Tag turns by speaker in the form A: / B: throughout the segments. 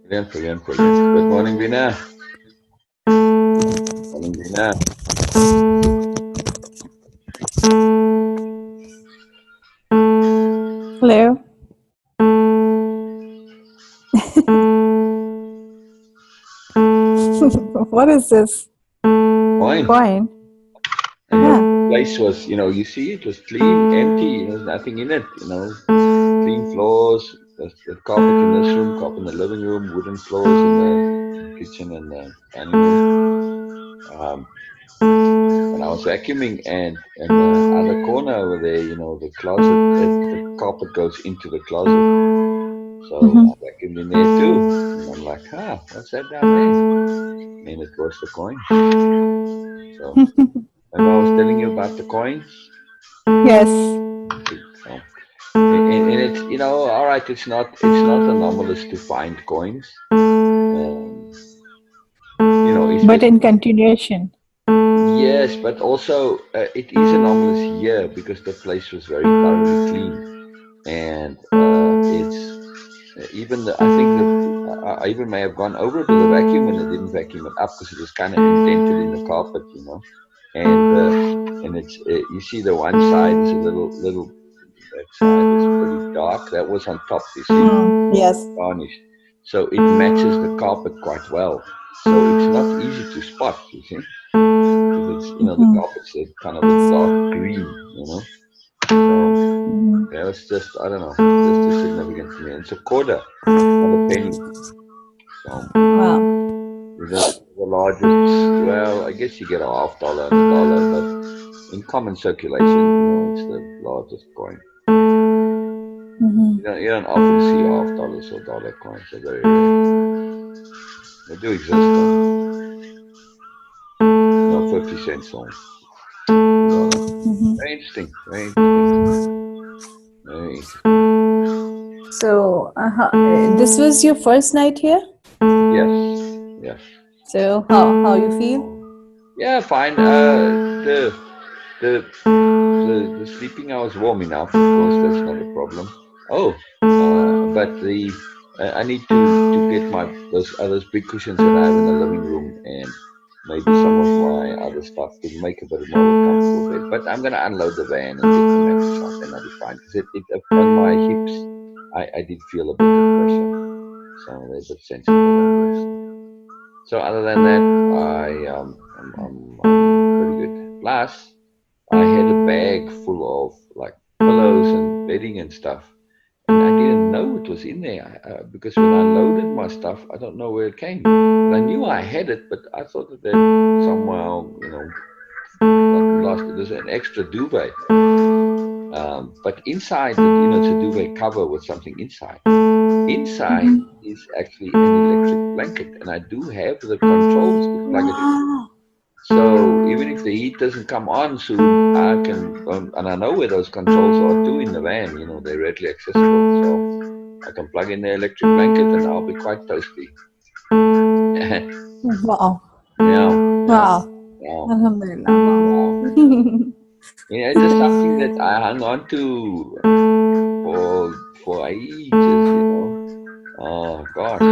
A: Brilliant, brilliant, brilliant. Good morning, Beena. Morning, Beena.
B: Hello. What is this?
A: Fine.
B: Coin?
A: And the
B: Yeah.
A: place was, you see, it was clean, empty. There's nothing in it. Clean floors. The carpet in this room, carpet in the living room, wooden floors in the kitchen and the dining room. Um, and I was vacuuming, and the other corner over there, the closet, the carpet goes into the closet. So
B: Mm-hmm.
A: I vacuumed in there too. And I'm like, what's that down there? And it was the coin. So, remember I was telling you about the coins?
B: Yes.
A: So, and it's, all right, it's not anomalous to find coins.
B: But in
A: Especially,
B: continuation.
A: yes, but also it is anomalous here because the place was very thoroughly cleaned. And it's even I think that I even may have gone over it with a vacuum and I didn't vacuum it up because it was kind of indented in the carpet. And it's you see the one side is a little that side is pretty dark. That was on top, you see,
B: Yes.
A: garnished, so it matches the carpet quite well. So it's not easy to spot, you see, because it's the
B: Mm-hmm.
A: carpet's kind of a dark green. So
B: Mm-hmm.
A: yeah, it's just, I don't know, just too significant to me. And it's a quarter, not a penny. So
B: Wow.
A: the largest, well, I guess you get a $50 and $1, but in common circulation, it's the largest coin.
B: Mm-hmm.
A: You don't often see $50 or dollar coins. They're very rare. They do exist though. 50 cents on $1.
B: Mm-hmm.
A: Very interesting. Very interesting. Very interesting.
B: So, this was your first night here?
A: Yes. Yes.
B: So, how you feel?
A: Yeah, fine. The sleeping I was warm enough. Of course, that's not a problem. Oh, but the I need to get those others big cushions that I have in the living room and maybe some of my other stuff to make a bit more of a comfortable bed. But I'm gonna unload the van and get the mattress out, and I'll be fine. Because on my hips, I did feel a bit of pressure, so they're a bit sensitive on this. So other than that, I'm pretty good. Plus, I had a bag full of like pillows and bedding and stuff, and I didn't know it was in there because when I loaded my stuff, I don't know where it came. But I knew I had it, but I thought that somehow, got lost. There's an extra duvet, but inside, it's a duvet cover with something inside. Inside
B: Mm-hmm.
A: is actually an electric blanket, and I do have the controls to plug it in.
B: Wow.
A: So even if the heat doesn't come on soon, I can, and I know where those controls are too in the van. They're readily accessible, so I can plug in the electric blanket, and I'll be quite toasty.
B: Wow.
A: Yeah, yeah,
B: Wow.
A: yeah,
B: Alhamdulillah.
A: wow.
B: Wow.
A: It's just something that I hung on to for ages. Oh gosh,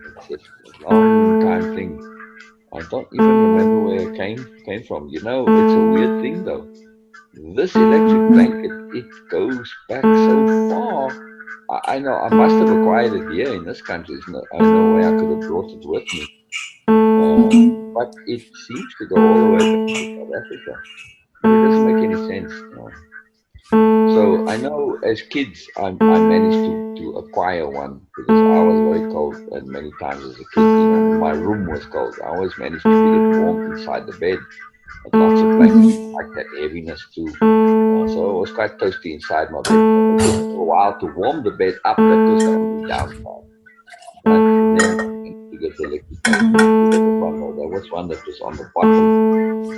A: it's just a long time thing. I don't even remember where it came from. It's a weird thing though. This electric blanket, it goes back so far. I know I must have acquired it here in this country. No way I could have brought it with me. But it seems to go all the way back to South Africa. But it doesn't make any sense. So I know as kids, I managed to acquire one because I was very cold, and many times as a kid, my room was cold. I always managed to keep it warm inside the bed. Had lots of blankets. I like that heaviness too. So it was quite toasty inside my bed. It took a while to warm the bed up. That was the only downside. But then to get the electric blanket. There was one that was on the bottom.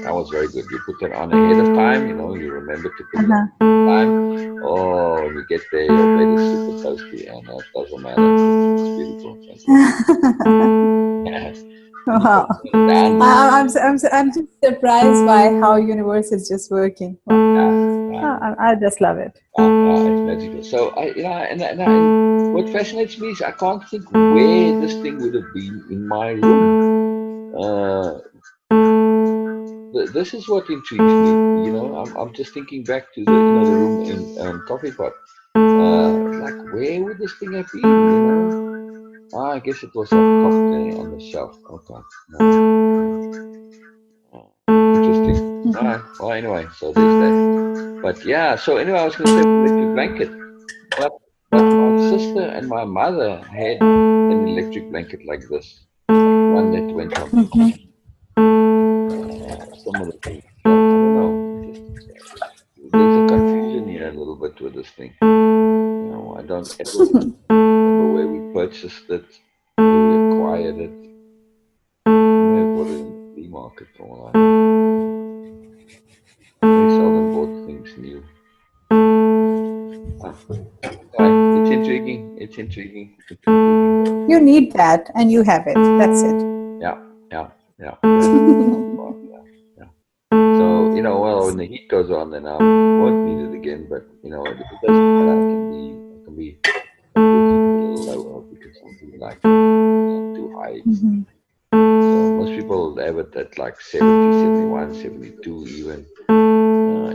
A: That was very good. You put it on ahead of time. You remember to put it on
B: Uh-huh.
A: time. Oh, when you get there, your bed is super toasty, and it doesn't matter. It's beautiful, fantastic. And you can
B: Wow.
A: turn it down.
B: I'm just surprised by how universe is just working.
A: Yeah,
B: Wow. I just love it.
A: It's magical. So and what fascinates me is I can't think where this thing would have been in my room. Uh, this is what intrigues me. I'm just thinking back to the room in Coffee Pot. Like where would this thing have been? I guess it was up top there on the shelf. Okay. Interesting. All right. Well, anyway, so there's that. But yeah, so anyway, I was going to say electric blanket, but my sister and my mother had an electric blanket like this, one that went on similar thing. So I don't know. There's a confusion here a little bit with this thing. I don't ever remember where we purchased it, where we acquired it. We may have bought it in the flea market for all I know. Very seldom bought things new. It's intriguing. It's intriguing.
B: You need that, and you have it. That's it.
A: Yeah. So well, when the heat goes on, then I won't need it again. But if it doesn't matter, I can be a little lower because I'm doing like too high. So most people have it at like 70, 71, 72,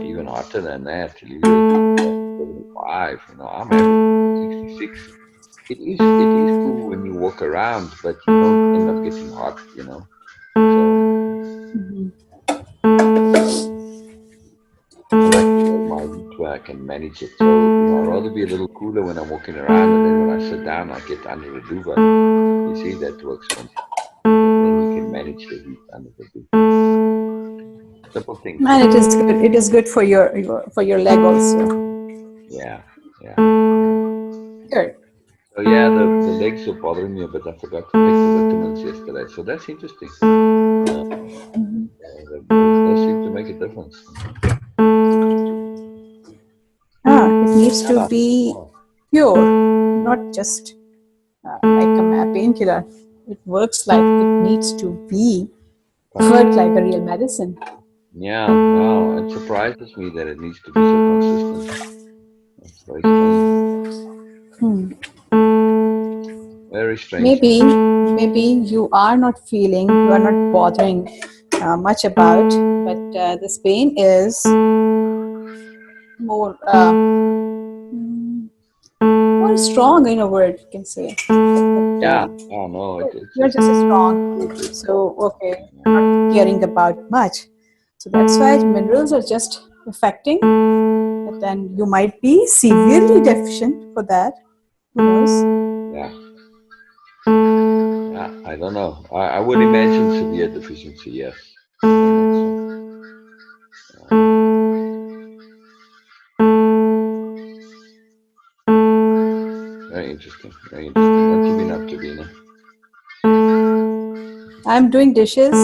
A: even hotter than that. Even 75. I'm at 66. It is cool when you walk around, but you don't end up getting hot. So I like to have my heat where I can manage it. So I'd rather be a little cooler when I'm walking around, and then when I sit down, I get under the duvet. You see, that works for me. Then you can manage the heat under the duvet. Simple things.
B: And it is good. It is good for your leg also.
A: Yeah.
B: Good.
A: So yeah, the legs were bothering me a bit. I forgot to take the vitamins yesterday. So that's interesting. That does seem to make a difference.
B: It needs to be pure, not just like a painkiller. It works like it needs to be work like a real medicine.
A: Yeah, no, it surprises me that it needs to be so consistent. That's very strange. Very strange.
B: Maybe you are not bothering much about, but this pain is more strong in a word, you can say.
A: Yeah, oh no,
B: you're just strong. So okay, you're not caring about much. So that's why minerals are just affecting. But then you might be severely deficient for that. Who knows?
A: Yeah. I don't know. I would imagine severe deficiency, yes. Very interesting. Very interesting. What you been up to, Beena?
B: I'm doing dishes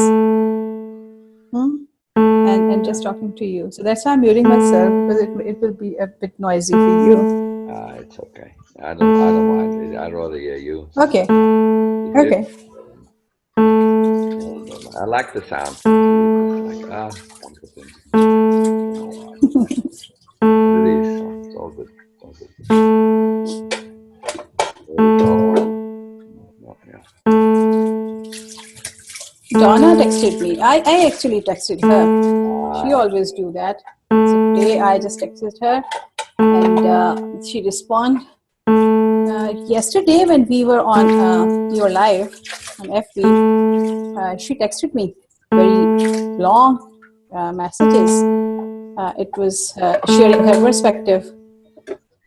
B: and just talking to you. So that's why I'm muting myself, because it will be a bit noisy for you.
A: It's okay. I don't mind. I'd rather hear you.
B: Okay. Okay.
A: I like the sound. It's like comforting. It is. It's all good. It's all good.
B: Donna texted me. I actually texted her. She always do that. So today I just texted her, and she responded. Yesterday when we were on your live on FB, she texted me very long messages. It was sharing her perspective,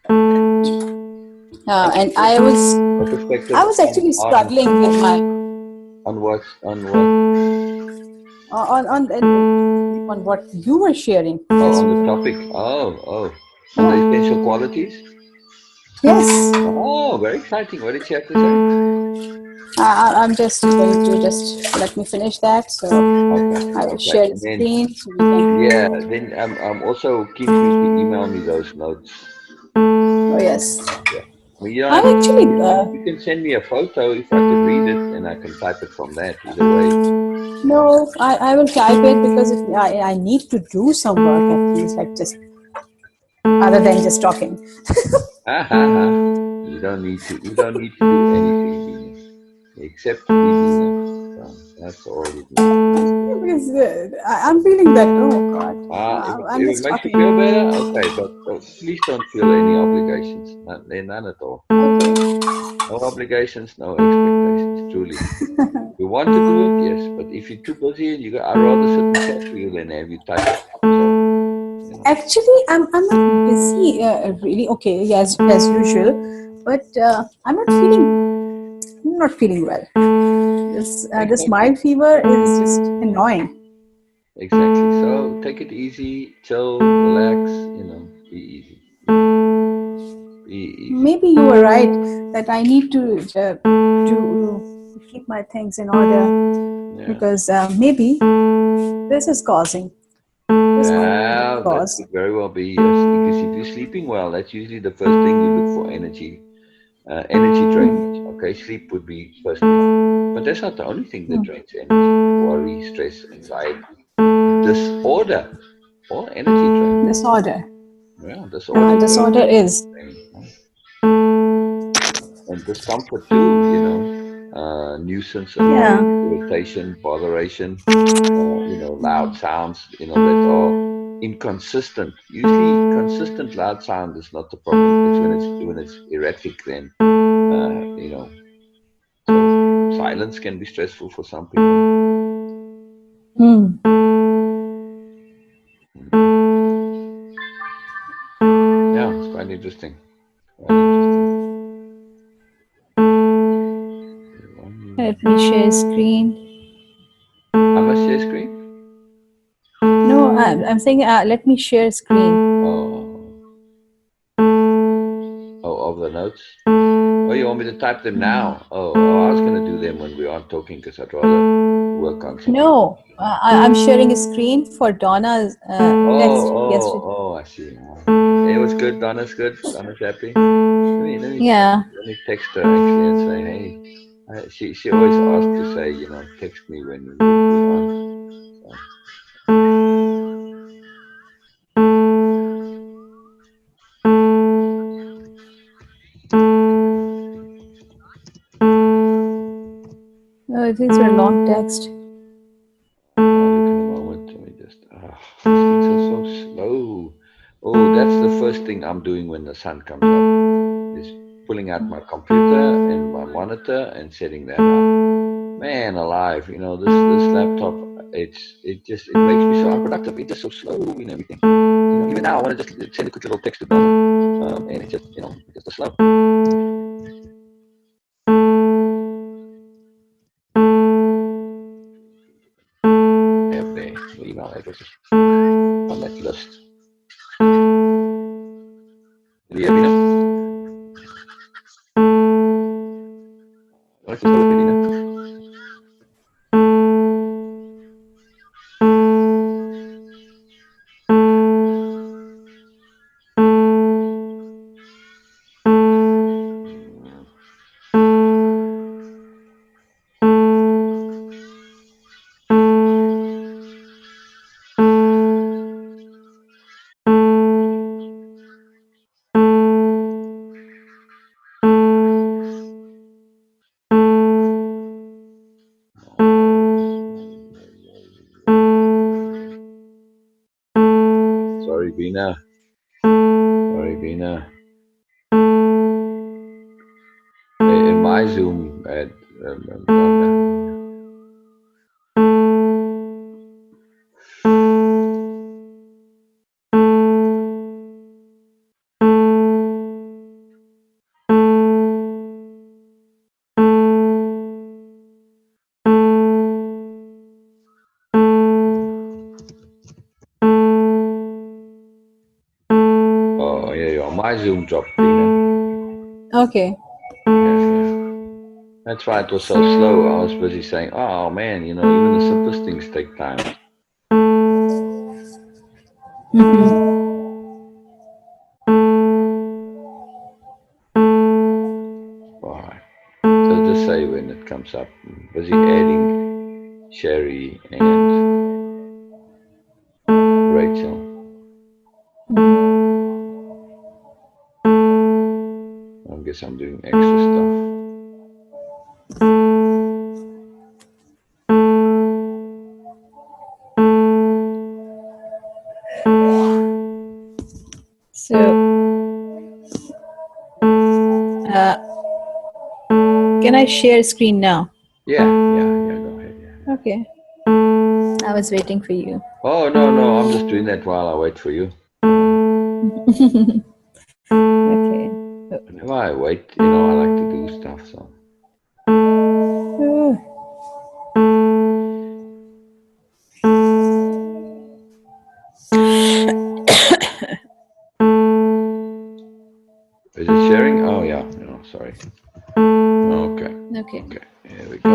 B: and I was actually struggling with my
A: on what
B: you were sharing.
A: On the topic. On the essential qualities.
B: Yes.
A: Oh, very exciting. What did she have to say?
B: I'm just going to just let me finish that. So I will share the screen. So we can...
A: then I'm also keen for you to email me those notes.
B: Oh yes.
A: Yeah. Well,
B: actually.
A: You can send me a photo if I could read it, and I can type it from that. Either way.
B: No, I will type it because I need to do some work at least, like just other than just talking.
A: You don't need to. You don't need to do anything, Beena, except be Beena. So that's all you need.
B: Because I'm feeling that, oh God,
A: If
B: I'm
A: it
B: just
A: makes you
B: talking.
A: feel better, okay. But please don't feel any obligations. None at all.
B: Okay.
A: No obligations, no expectations. Truly. You want to do it, yes. But if you're too busy, I'd rather sit and chat to you than have you type it. So, you know.
B: Actually, I'm not busy, really. Okay, yes, as usual, but I'm not feeling well. This
A: Exactly.
B: mild fever is just annoying.
A: Exactly. So take it easy, chill, relax, be easy. Be easy.
B: Maybe you were right that I need to keep my things in order
A: Yeah.
B: because maybe this is causing. This might be the
A: Yeah, that
B: cause.
A: could very well be, yes. Because if you're sleeping well, that's usually the first thing you look for energy drainage. Okay, sleep would be first thing. But that's not the only thing that drains energy. Worry, stress, anxiety, disorder, all energy drain.
B: Disorder.
A: Yeah, disorder is very
B: Disorder
A: much
B: is.
A: draining. And discomfort too, nuisance, annoyance,
B: Yeah.
A: irritation, botheration, loud sounds, that are inconsistent. Usually, consistent loud sound is not the problem. It's when it's erratic. Then, uh, you know. So silence can be stressful for some people.
B: Hmm.
A: Yeah, it's quite interesting. Quite interesting.
B: Let me share screen.
A: I must share screen.
B: No, I'm saying let me share screen.
A: Oh, of the notes. Oh, you want me to type them now? Oh, I was going to do them when we aren't talking because I'd rather work on something.
B: No, I'm sharing a screen for Donna's text yesterday.
A: I see. It was good. Donna's good. Donna's happy.
B: Yeah.
A: Let me text her actually and say, hey, she always asks to say, text me when we're on. So.
B: These were long text.
A: I'll look in a moment. Let me just. These things are so slow. Oh, that's the first thing I'm doing when the sun comes up. Is pulling out my computer and my monitor and setting that up. Man alive, this laptop, it makes me so unproductive. It's just so slow in everything. Even now I want to just send a quick little text to Donna, and it's just so slow. Have the email addresses on that list. Do you have Let's just go with Beena. Sorry, Beena. Sorry, Beena. In my Zoom had done that. Oh, yeah, yeah. My Zoom dropped, Beena.
B: Okay.
A: Yeah. That's why it was so slow. I was busy saying, oh man, even the simplest things take time.
B: Mm-hmm.
A: Alright. So just say when it comes up. I'm busy adding Sherry and Rachel.
B: Mm-hmm.
A: I guess I'm doing extra stuff.
B: So, can I share screen now?
A: Yeah. Go ahead. Yeah.
B: Okay. I was waiting for you.
A: Oh no, I'm just doing that while I wait for you.
B: Okay.
A: Whenever I wait, I like to do stuff. So
B: Oh,
A: is it sharing? Oh yeah. Sorry. Okay.
B: okay.
A: Okay. Here we go.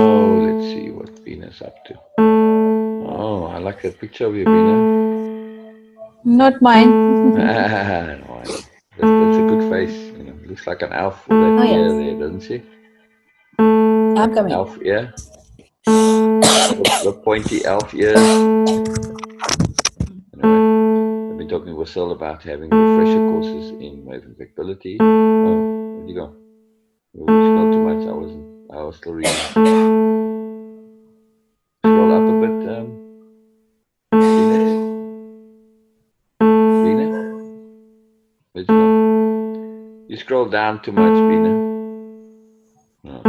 A: Let's see what Beena's up to. Oh, I like that picture of you, Beena.
B: Not mine.
A: No, I know. That's a good face. Looks like an elf with
B: Oh,
A: that ear
B: yes.
A: there, doesn't she?
B: I'm coming.
A: Elf ear. The pointy elf ears. Anyway, I've been talking with Sil about having refresher courses in movability. Oh, where'd you go? Oh, you scrolled too much. I was still reading. Scroll up a bit, Beena. Beena? Where'd you go? You scroll down too much, Beena. Oh.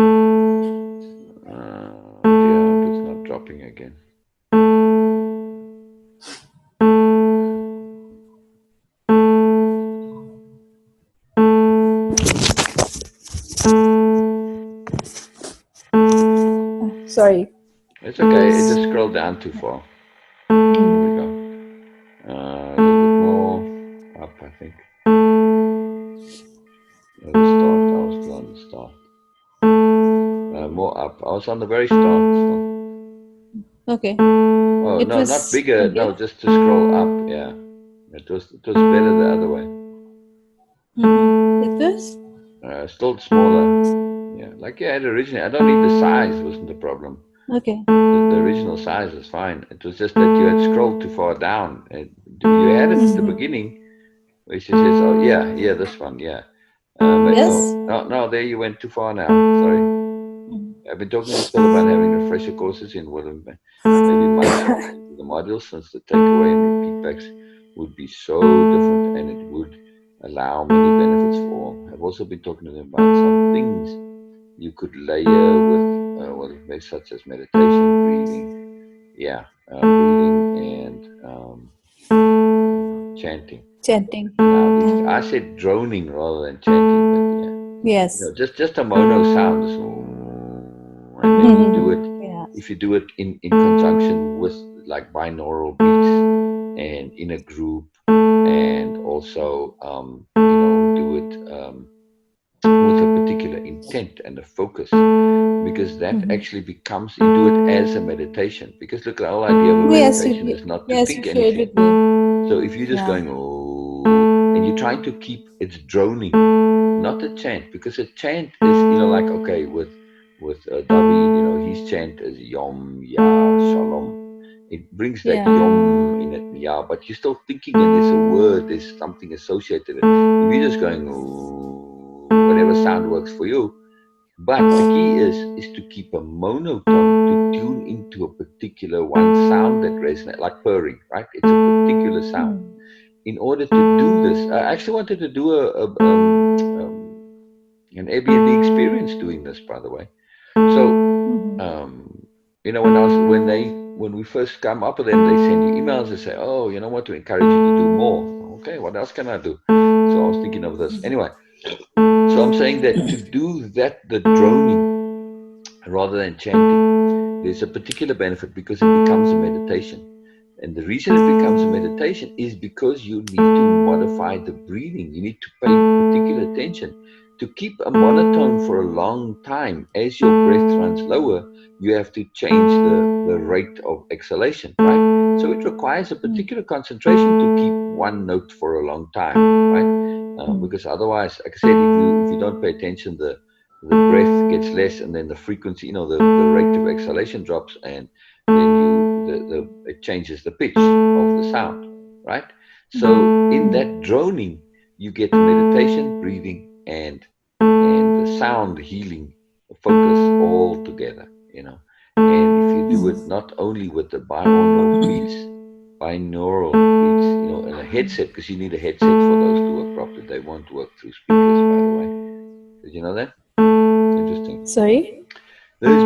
A: Dear, I hope it's not dropping again.
B: Sorry.
A: It's okay. It just scrolled down too far. There we go. A little bit more up, I think. At the start. I was still on the start. More up. I was on the very start still.
B: Okay.
A: Oh
B: It
A: no, not
B: was
A: bigger.
B: okay.
A: No, just to scroll up. Yeah, it was better the other way.
B: It was?
A: Still smaller. Yeah, like you had originally. I don't need the size. Wasn't the problem.
B: Okay.
A: The original size is fine. It was just that you had scrolled too far down. You had it at the beginning where she says, "Oh yeah, this one, yeah."
B: Yes?
A: No, there you went too far now. Sorry. I've been talking with Phil about having refresher courses in Willem, maybe months into the modules, since the takeaway and repeat backs would be so different and it would allow many benefits for all. I've also been talking to them about some things you could layer with such as meditation, breathing, breathing and chanting.
B: Chanting.
A: Now, I said droning rather than chanting, but yeah.
B: Yes.
A: Just a mono sound, and then you do it.
B: Yeah.
A: If you do it in conjunction with like binaural beats and in a group, and also do it with a particular intent and a focus, because that actually becomes, you do it as a meditation. Because look, the whole idea of a
B: Yes,
A: meditation is not to
B: yes, you
A: think
B: shared
A: anything.
B: with me.
A: So if you're just
B: Yeah.
A: going oh, and you're trying to keep it's droning, not a chant, because a chant is like okay with David, his chant is Yom Ya Shalom. It brings that
B: Yeah.
A: Yom in it, yeah, but you're still thinking, and there's a word, there's something associated with it. If you're just going oh, whatever sound works for you, but the key is to keep a monotone, to tune into a particular one sound that resonates, like purring, right? It's a particular sound. In order to do this, I actually wanted to do an Airbnb experience doing this, by the way. So, when we first come up with them, they send you emails. They say, "Oh, you know what? To encourage you to do more." Okay, what else can I do? So I was thinking of this anyway. So I'm saying that to do that, the droning rather than chanting, there's a particular benefit because it becomes a meditation. And the reason it becomes a meditation is because you need to modify the breathing. You need to pay particular attention. To keep a monotone for a long time, as your breath runs lower, you have to change the rate of exhalation, right? So it requires a particular concentration to keep one note for a long time, right? Because otherwise, like I said, if you don't pay attention, the breath gets less, and then the frequency, the rate of exhalation drops, and then it changes the pitch of the sound, right? So in that droning, you get meditation, breathing, and the sound healing focus all together, And if you do it not only with the binaural beats, and a headset, because you need a headset for those to work properly. They won't work through speakers, by the way. Did you know that? Interesting.
B: Sorry?
A: Those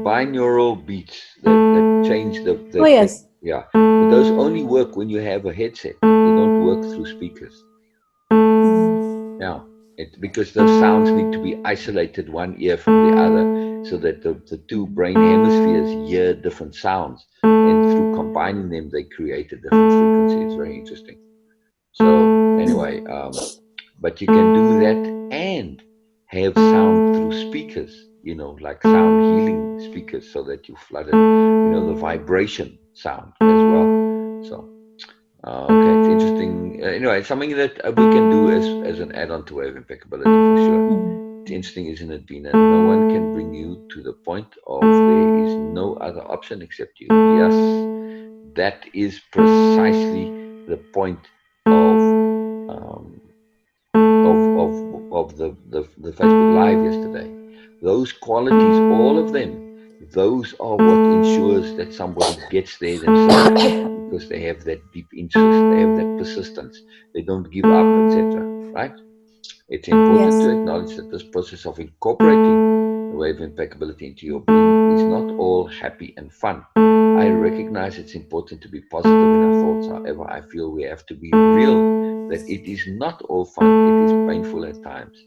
A: binaural beats that change
B: Oh, yes.
A: yeah. But those only work when you have a headset. They don't work through speakers. Yeah. Because those sounds need to be isolated one ear from the other so that the two brain hemispheres hear different sounds. And through combining them, they create a different frequency. It's very interesting. So anyway, but you can do that and have sound through speakers, like sound healing speakers, so that you flooded, the vibration sound as well. So, okay, it's interesting. Anyway, it's something that we can do as an add-on to wave impeccability for sure. It's interesting, isn't it, Beena? No one can bring you to the point of there is no other option except you. Yes, that is precisely the point of the Facebook Live yesterday. Those qualities, all of them, those are what ensures that somebody gets there themselves, because they have that deep interest, they have that persistence, they don't give up, etc. Right? It's important to acknowledge that this process of incorporating the wave impeccability into your being is not all happy and fun. I recognize it's important to be positive in our thoughts. However, I feel we have to be real that it is not all fun. It is painful at times.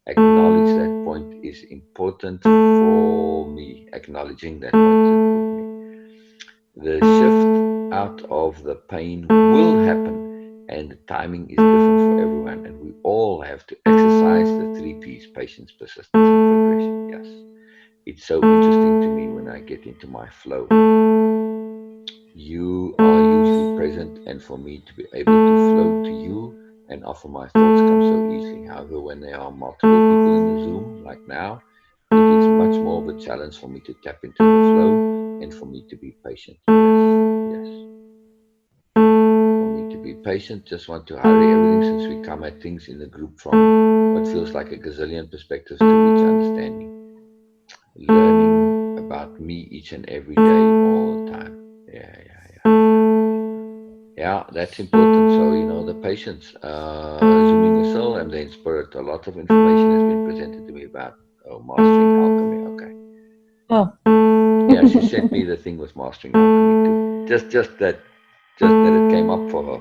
A: Acknowledge that point is important for me. Acknowledging that point is important for me. The shift out of the pain will happen, and the timing is different for everyone. And we all have to exercise the 3 Ps: patience, persistence, and progression. Yes. It's so interesting to me when I get into my flow. You are usually present, and for me to be able to flow to you and offer my thoughts comes so easily. However, when there are multiple people in the Zoom, like now, it is much more of a challenge for me to tap into the flow and for me to be patient. Yes. For me to be patient, just want to hurry everything since we come at things in the group from what feels like a gazillion perspectives to reach understanding. Learning about me each and every day, all the time. Yeah, that's important. So, the patience, zooming a soul, and the spirit. A lot of information has been presented to me about mastering alchemy. Okay.
B: Oh.
A: Yeah, she sent me the thing with mastering alchemy too. Just that it came up for her.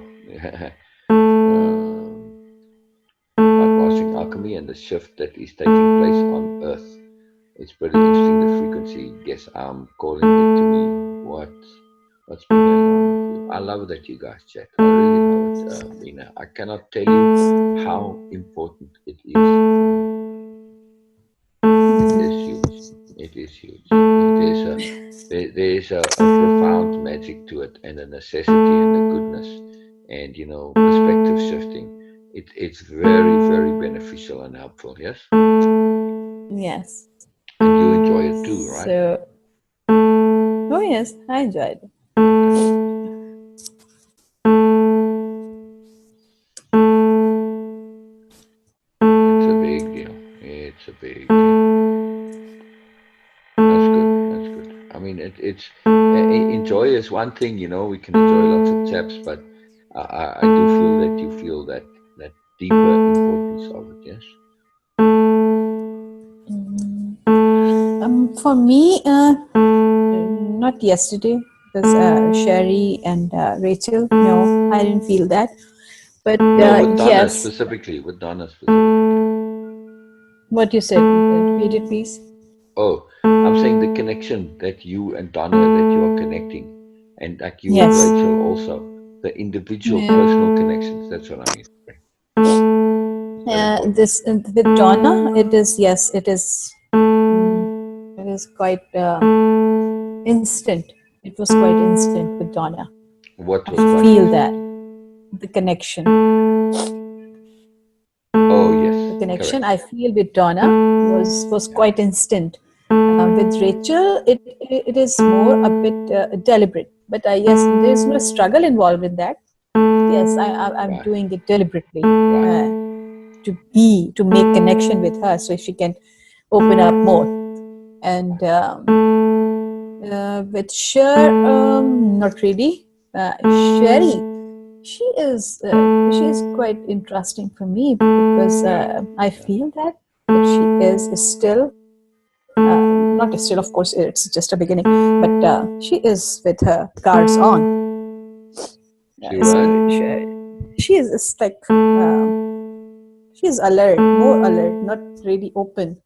A: About mastering alchemy and the shift that is taking place on Earth. It's pretty interesting, the frequency. Guess I'm calling it to me. What's been going on with you? I love that you guys chat. I really love it, Beena. I cannot tell you how important it is. It is huge. It is huge. There's a profound magic to it, and a necessity, and a goodness, and perspective shifting. It's very, very beneficial and helpful. Yes.
B: Yes.
A: And you enjoy it too, right?
B: So, oh yes, I enjoyed it.
A: It's a big deal. It's a big deal. That's good. That's good. I mean, enjoy is one thing. We can enjoy lots of chaps, but I do feel that you feel that deeper importance of it. Yes.
B: For me, not yesterday, because Sherry and Rachel, no, I didn't feel that. But
A: No, with Donna
B: yes.
A: specifically. With Donna specifically.
B: What you said, repeat it, please.
A: Oh, I'm saying the connection that you and Donna, that you are connecting, and like you
B: Yes.
A: and Rachel also, the individual personal connections. That's what I mean.
B: This with Donna, it is, yes, it is quite instant. It was quite instant with Donna.
A: What was
B: I feel that the connection.
A: Oh yes,
B: the connection
A: correct.
B: I feel with Donna was quite instant. With Rachel, it is more a bit deliberate. But yes, there is no struggle involved in that. Yes, I'm
A: Right.
B: doing it deliberately.
A: Right.
B: to make connection with her, so she can open up more. And with Cher, not really. Sherry, she is quite interesting for me because I feel that she is still not still, of course, it's just a beginning, but she is with her guards on.
A: She
B: So
A: what?
B: she is just like she is alert, more alert, not really open.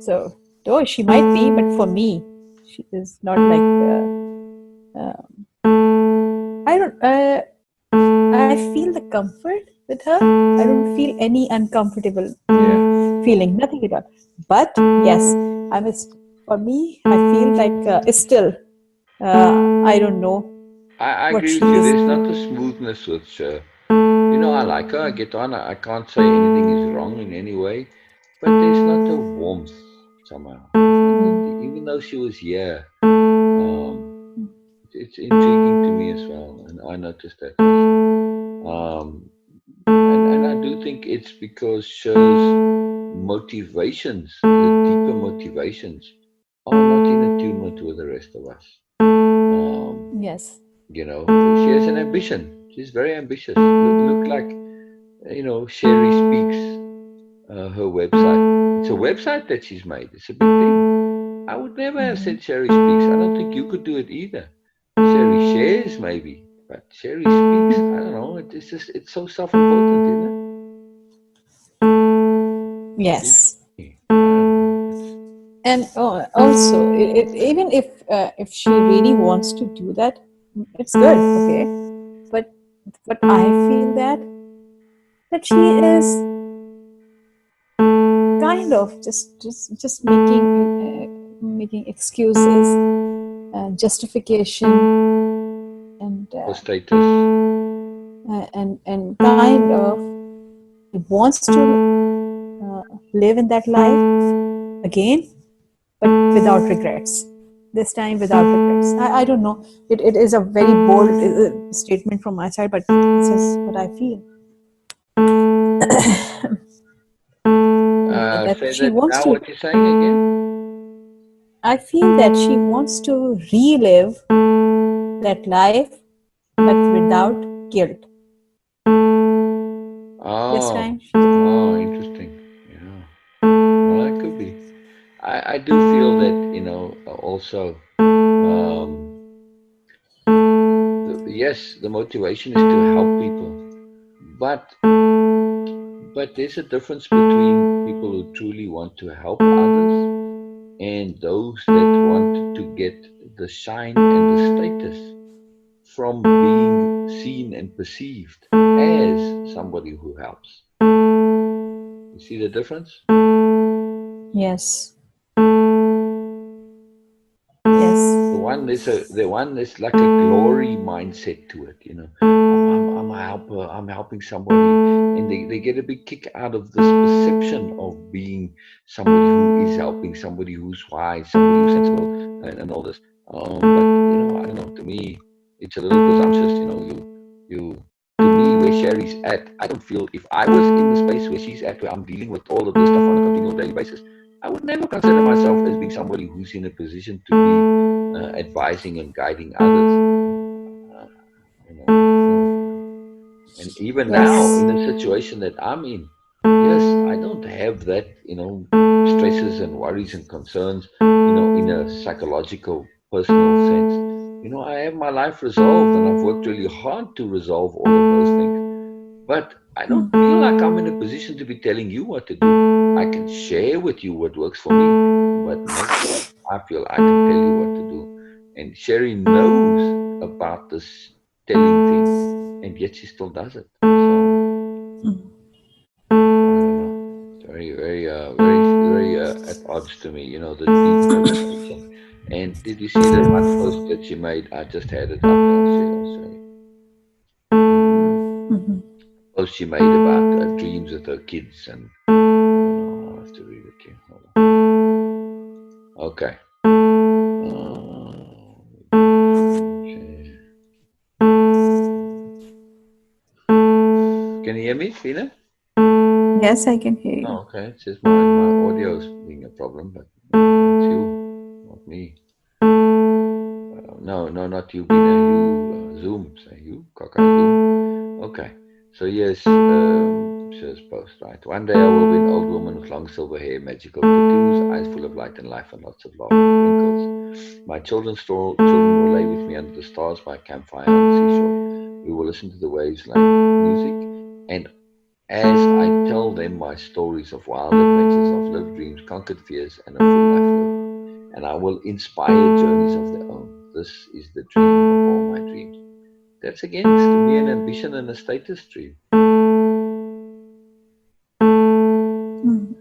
B: So though she might be, but for me, she is not like. I don't. I feel the comfort with her. I don't feel any uncomfortable feeling, nothing at all. But yes, for me, I feel like still, I don't know
A: I
B: what
A: agree
B: she
A: with you.
B: is.
A: There's not a smoothness with Sher. You know, I like her. I get on. I can't say anything is wrong in any way, but there's not a warmth somehow. Even though she was here, it's intriguing to me as well, and I noticed that also. And I do think it's because Cher's motivations, the deeper motivations, are not in attunement with the rest of us. Um,
B: Yes.
A: you know, she has an ambition. She's very ambitious. Look like, Sherry Speaks, her website. It's a website that she's made. It's a big thing. I would never have said Sherry Speaks. I don't think you could do it either. Sherry shares maybe, but Sherry Speaks. I don't know. It's just it's so self-important, isn't it? It seems
B: Yes.
A: to me. I don't know.
B: And also, even if she really wants to do that, it's good. Okay, but I feel that she is kind of just making excuses and justification and
A: For status.
B: and kind of wants to live in that life again, but without regrets. This time without regrets. I don't know. It is a very bold statement from my side, but this is what I feel. That
A: Say
B: she
A: that
B: wants
A: now.
B: to.
A: What you're saying again?
B: I feel that she wants to relive that life, but without guilt. This
A: Oh,
B: time,
A: oh, interesting. Yeah. Well, that could be. I do feel that, also, um, yes, the motivation is to help people, but there's a difference between people who truly want to help others and those that want to get the shine and the status from being seen and perceived as somebody who helps. You see the difference?
B: yes, yes,
A: The one is like a glory mindset to it, Oh, I'm a helper. I'm helping somebody, and they get a big kick out of this perception of being somebody who is helping, somebody who's wise, somebody who's sensible, and all this. But I don't know. To me, it's a little presumptuous. You to me, where Sherry's at, I don't feel if I was in the space where she's at, where I'm dealing with all of this stuff on a continual daily basis, I would never consider myself as being somebody who's in a position to be advising and guiding others. Uh, no. And even now,
B: yes.
A: in the situation that I'm in, yes, I don't have that, stresses and worries and concerns, in a psychological, personal sense. I have my life resolved and I've worked really hard to resolve all of those things. But I don't feel like I'm in a position to be telling you what to do. I can share with you what works for me, but never have I feel I can tell you what to do. And Sherry knows about this telling thing, and yet she still does it. So I don't know. It's very, very, very at odds to me. The deep motivation. And did you see the one post that she made? I just had it up. I'll show you. Post she made about dreams with her kids, and I don't know. I'll have to read it here. Hold on. Okay. Okay. Can you hear me, Beena?
B: Yes, I can hear you.
A: Oh, okay. It's just my audio is being a problem, but it's you, not me. No, no, not you, Beena. You, Zoom. Say you, Kaka Zoom. Okay. So yes, says post, right? One day I will be an old woman with long silver hair, magical tattoos, eyes full of light and life, and lots of love and wrinkles. My children will lay with me under the stars by a campfire on the seashore. We will listen to the waves like music, and as I tell them my stories of wild adventures, of lived dreams, conquered fears, and a full life lived, and I will inspire journeys of their own. This is the dream of all my dreams. That's against me an ambition and a status dream.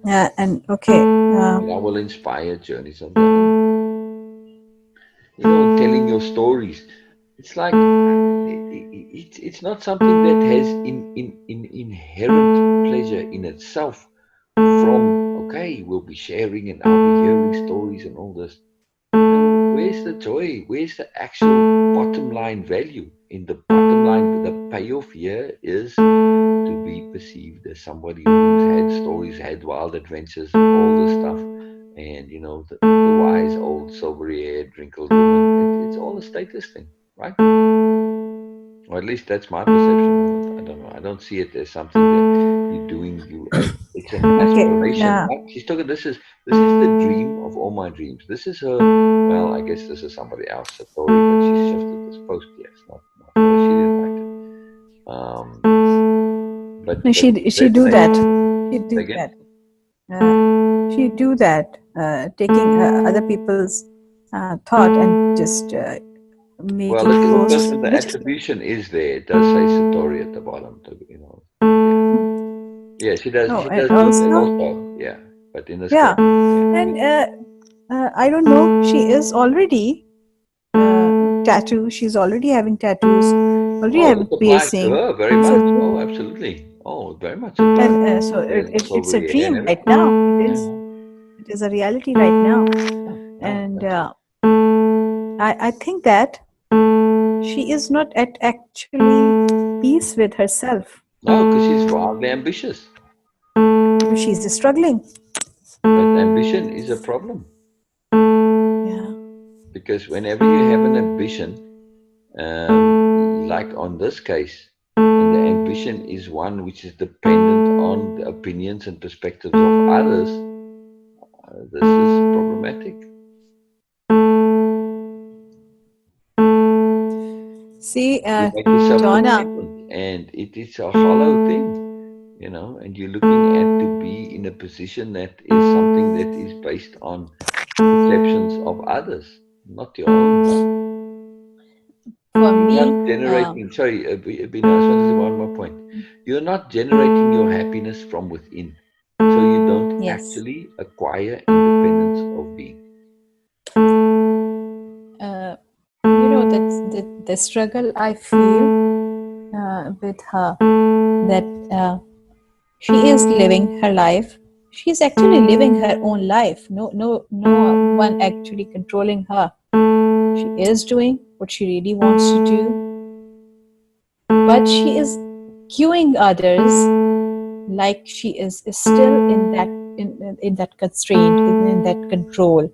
B: And okay.
A: And I will inspire journeys of their own. You know, telling your stories. It's like it's not something that has in inherent pleasure in itself. From okay, we'll be sharing and I'll be hearing stories and all this. No, where's the joy? Where's the actual bottom line value? In the bottom line, the payoff here is to be perceived as somebody who's had stories, had wild adventures, all this stuff. And, you know, the wise old silvery haired wrinkled woman. It's all a status thing, right? Or at least that's my perception. I don't know. I don't see it as something that you're doing. It's an
B: Okay.
A: aspiration. Right? She's talking. This is the dream of all my dreams. This is her. Well, I guess this is somebody else's story, but she shifted this post. Yes, not her. She didn't write it. But
B: No,
A: but
B: she do
A: resonate.
B: that. She do
A: Again.
B: that. She do that. Taking other people's thought and just
A: Well,
B: making
A: look at the
B: posts,
A: person. The
B: which is
A: attribution is there. It does say Satori at the bottom. You know. Yeah. Yeah. She does.
B: oh,
A: She
B: and
A: does do that
B: also
A: also. Yeah. But in this
B: yeah,
A: case, yeah.
B: and I don't know. She is already tattoo. She's already having tattoos, already
A: Oh,
B: having
A: this applies to
B: piercing.
A: her very
B: So
A: much. Oh, absolutely. Oh, very much applies.
B: and so it's a
A: Silvery hair and
B: dream right
A: everything.
B: now. It is.
A: Yeah,
B: It is a reality right now,
A: yeah, yeah,
B: and
A: absolutely.
B: I think that she is not at actually peace with herself.
A: No, because she's wildly ambitious.
B: She's struggling.
A: But ambition is a problem
B: Yeah.
A: because whenever you have an ambition, like on this case, and the ambition is one which is dependent on the opinions and perspectives of others, this is problematic.
B: See,
A: You make yourself
B: Donna.
A: dependent, and it is a hollow thing, you know. And you're looking at to be in a position that is something that is based on perceptions of others, not your own.
B: For
A: You're
B: me,
A: not generating. Sorry, Beena, I just want to say one more point. You're not generating your happiness from within, so you don't
B: yes.
A: actually acquire independence of being.
B: You know that the struggle I feel with her, that she is living her life. She is actually living her own life. No one actually controlling her. She is doing what she really wants to do, but she is cueing others like she is still in that constraint, in that control.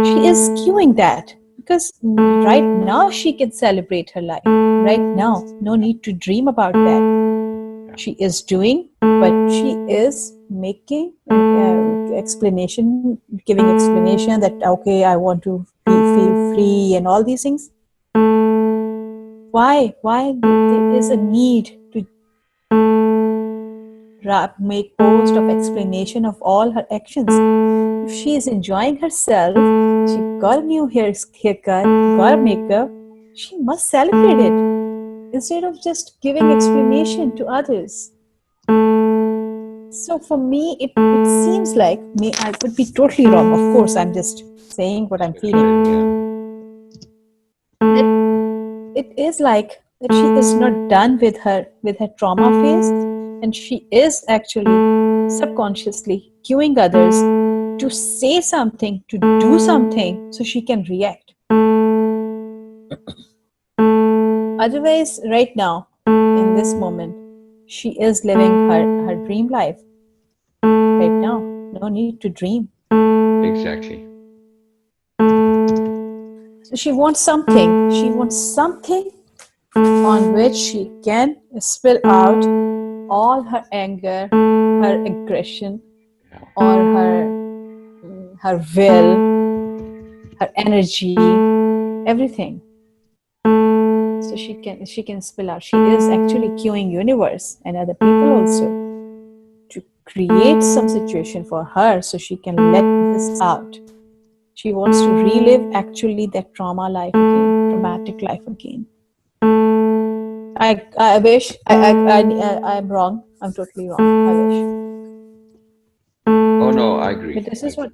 B: She is cueing that because right now she can celebrate her life. Right now, no need to dream about that. She is doing, but she is making explanation, giving explanation that okay, I want to feel free and all these things. Why? Why there is a need to make post of explanation of all her actions? If she is enjoying herself, she got a new haircut, got a makeup, she must celebrate it instead of just giving explanation to others. So for me, it seems like, I could be totally wrong. Of course, I'm just saying what I'm feeling. That it is like that she is not done with her trauma phase, and she is actually subconsciously cueing others to say something, to do something, so she can react. Otherwise, right now, in this moment, she is living her dream life. no need to dream.
A: Exactly.
B: So she wants something. She wants something on which she can spill out all her anger, her aggression,
A: Yeah.
B: or her will, her energy, everything. So she can spill out. She is actually cueing universe and other people also to create some situation for her so she can let this out. She wants to relive actually that trauma life again, traumatic life again. I wish I'm wrong. I'm totally wrong. I wish,
A: Oh no, I agree.
B: but this
A: I
B: is what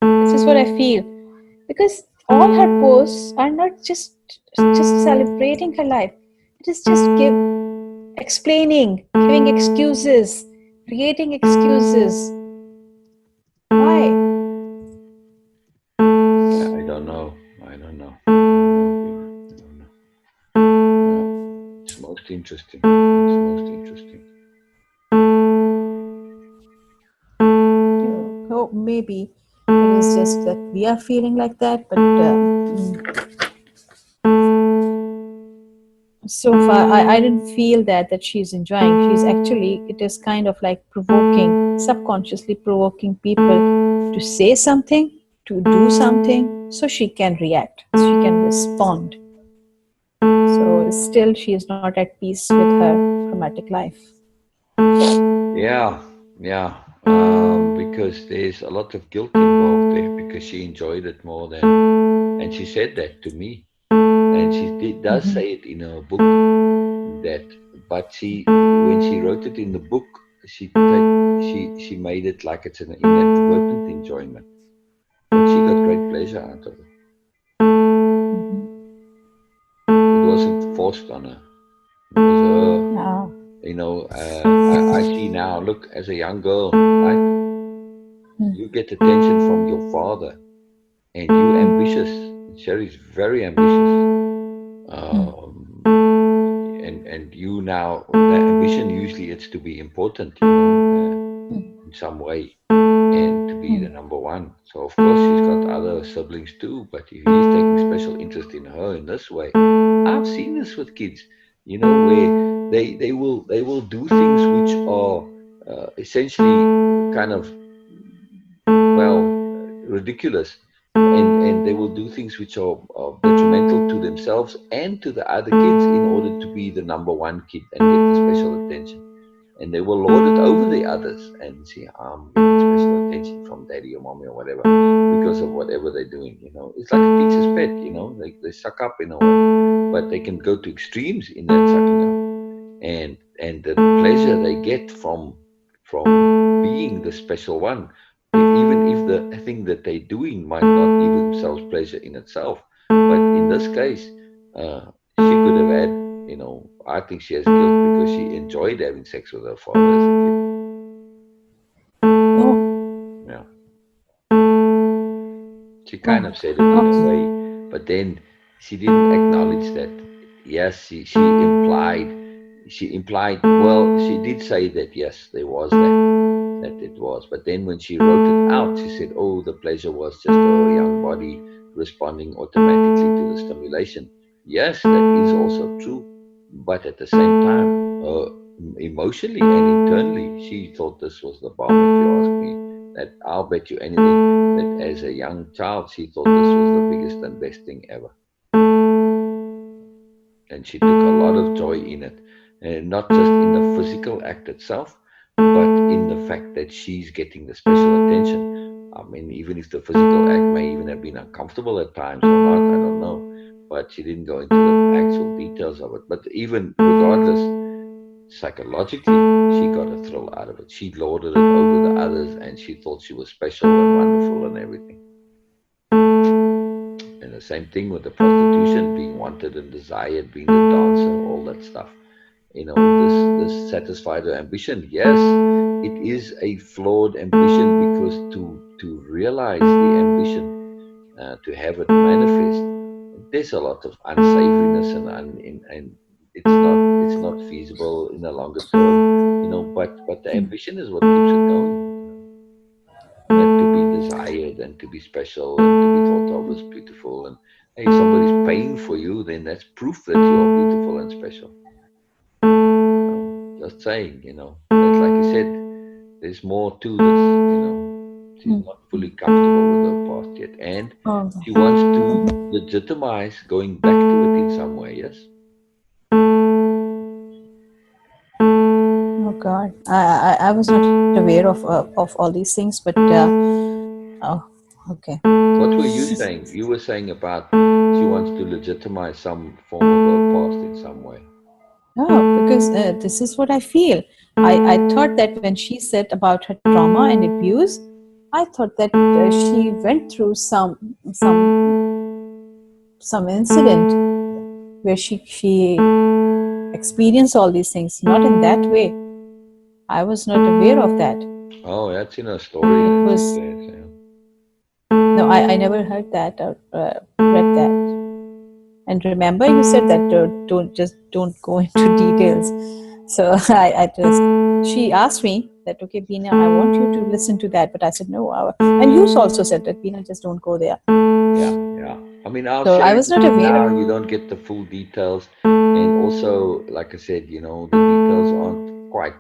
A: agree.
B: I feel, because all her posts are not just celebrating her life. It is just explaining, giving excuses, creating excuses. Why?
A: I don't know. I don't know. I don't know, Beena. I don't know. Yeah. It's most interesting. It's most interesting.
B: Oh, maybe it is just that we are feeling like that, but so far I didn't feel that she's enjoying. She's actually, it is kind of like provoking, subconsciously provoking people to say something, to do something, so she can react, so she can respond. So still she is not at peace with her traumatic life.
A: Yeah, yeah. Because there's a lot of guilt involved there because she enjoyed it more than, and she said that to me, and does say it in her book that, but when she wrote it in the book, she made it like it's an inadvertent enjoyment, but she got great pleasure out of it. It wasn't forced on her. It was her.
B: Ah.
A: I see now. Look, as a young girl, right? You get attention from your father, and you ambitious. And Sherry's very ambitious. Um, and you now, the ambition usually it's to be important, in some way, and to be the number one. So of course she's got other siblings too, but if he's taking special interest in her in this way, I've seen this with kids, where they will do things which are essentially kind of, well, ridiculous, and they will do things which are detrimental to themselves and to the other kids in order to be the number one kid and get the special attention, and they will lord it over the others and say, I'm getting special attention from daddy or mommy or whatever because of whatever they're doing. It's like a teacher's pet. They suck up in a way, but they can go to extremes in that sucking up, and the pleasure they get from being the special one, even if the thing that they're doing might not give themselves pleasure in itself. But in this case, she could have had, I think she has guilt because she enjoyed having sex with her father as a kid.
B: Oh,
A: Yeah, she kind of
B: oh,
A: said it in a
B: okay.
A: way, but then she didn't acknowledge that. Yes, she implied, well, she did say that, yes, there was that it was. But then when she wrote it out, she said, oh, the pleasure was just her young body responding automatically to the stimulation. Yes, that is also true. But at the same time, emotionally and internally, she thought this was the bomb, if you ask me. That I'll bet you anything that as a young child, she thought this was the biggest and best thing ever. And she took a lot of joy in it, and not just in the physical act itself, but in the fact that she's getting the special attention. I mean, even if the physical act may even have been uncomfortable at times or not, I don't know, but she didn't go into the actual details of it. But even regardless, psychologically, she got a thrill out of it. She lorded it over the others, and she thought she was special and wonderful and everything. And the same thing with the prostitution, being wanted and desired, being the dancer, all that stuff. This satisfied her ambition. Yes, it is a flawed ambition, because to realize the ambition, to have it manifest, there's a lot of unsavoriness, and it's not feasible in the longer term. But the ambition is what keeps it going. admired and to be special and to be thought of as beautiful. And hey, if somebody's paying for you, then that's proof that you are beautiful and special. Just saying, that like you said, there's more to this, She's not fully comfortable with her past yet. And
B: Oh,
A: she wants to legitimize going back to it in some way, yes?
B: oh God. I was not aware of all these things, but oh, okay.
A: What were you saying? You were saying about she wants to legitimize some form of her past in some way.
B: Oh, because this is what I feel. I thought that when she said about her trauma and abuse, I thought that she went through some incident where she experienced all these things. Not in that way. I was not aware of that.
A: Oh, that's in her story
B: It
A: that she
B: was
A: says. Yeah.
B: no, I never heard that or read that. And remember, you said that don't go into details. So I just she asked me that okay, Beena, I want you to listen to that, but I said no. And you also said that Beena, just don't go there.
A: Yeah. I mean, I'll
B: So
A: share
B: I
A: it
B: was
A: with
B: not
A: you
B: aware
A: now.
B: of.
A: You don't get the full details. And also, like I said, the details aren't quite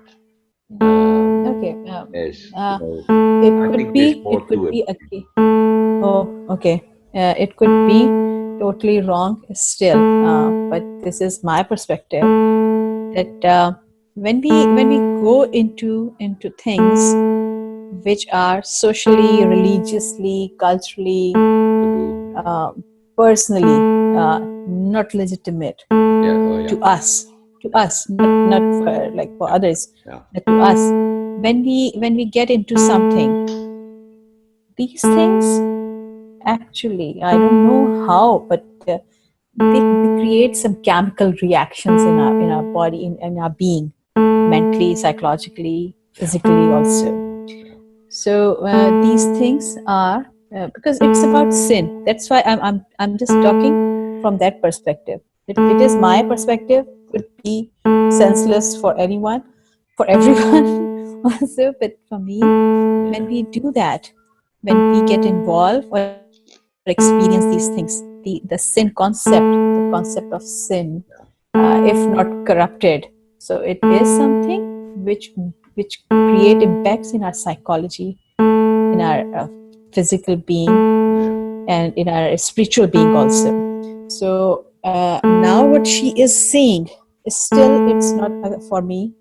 B: Okay,
A: as,
B: it
A: I
B: could
A: think there's
B: be
A: more to it.
B: okay. Oh, okay. It could be totally wrong still, but this is my perspective that when we go into things which are socially, religiously, culturally, uh, personally not legitimate
A: Yeah.
B: to us, not for like for others,
A: Yeah.
B: but to us. When we get into something, these things actually, I don't know how, but they create some chemical reactions in our body, in our being, mentally, psychologically, physically also. So these things are because it's about sin. That's why I'm just talking from that perspective. It is my perspective. Could be senseless for anyone, for everyone also. But for me, when we do that, when we get involved or experience these things, the sin concept, the concept of sin, if not corrupted, so it is something which create impacts in our psychology, in our physical being, and in our spiritual being also. So now what she is saying is still, it's not for me.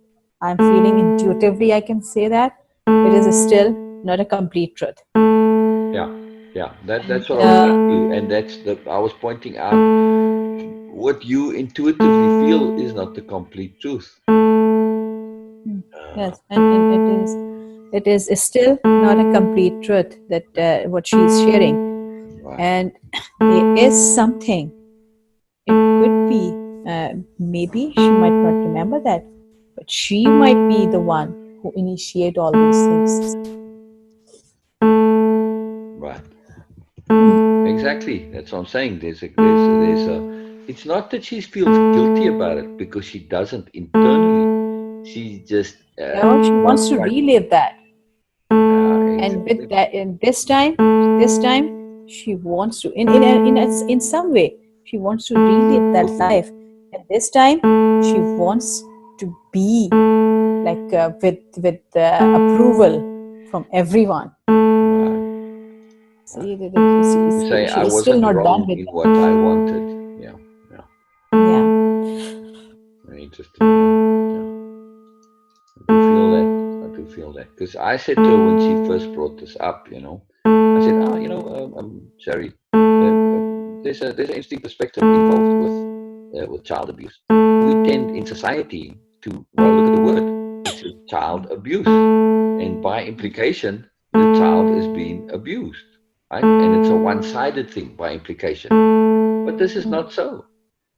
B: I'm feeling intuitively, I can say that it is still not a complete truth.
A: Yeah. That's what I was saying to you. And I was pointing out what you intuitively feel is not the complete truth.
B: Yes, and it is still not a complete truth that what she is sharing,
A: Right.
B: and it is something. It could be maybe she might not remember that, but she might be the one who initiate all these things.
A: Right. Exactly. That's what I'm saying. There's a. It's not that she feels guilty about it because she doesn't internally. She just
B: No, she
A: not
B: wants to
A: quite.
B: relive that, and with
A: Exactly.
B: that, in this time, she wants to, in some way, she wants to relive that life, and this time, she wants to be like with approval from everyone. See,
A: To say
B: she
A: I
B: is still
A: wasn't
B: not done
A: wrong
B: with
A: in
B: that.
A: what I wanted. Yeah.
B: Yeah.
A: Very interesting. Yeah. I do feel that. Because I said to her when she first brought this up, I said, Shari, there's an interesting perspective involved with child abuse. We tend in society to, well, look at the word. It says child abuse. And by implication, the child is being abused. Right? And it's a one-sided thing by implication. But this is not so.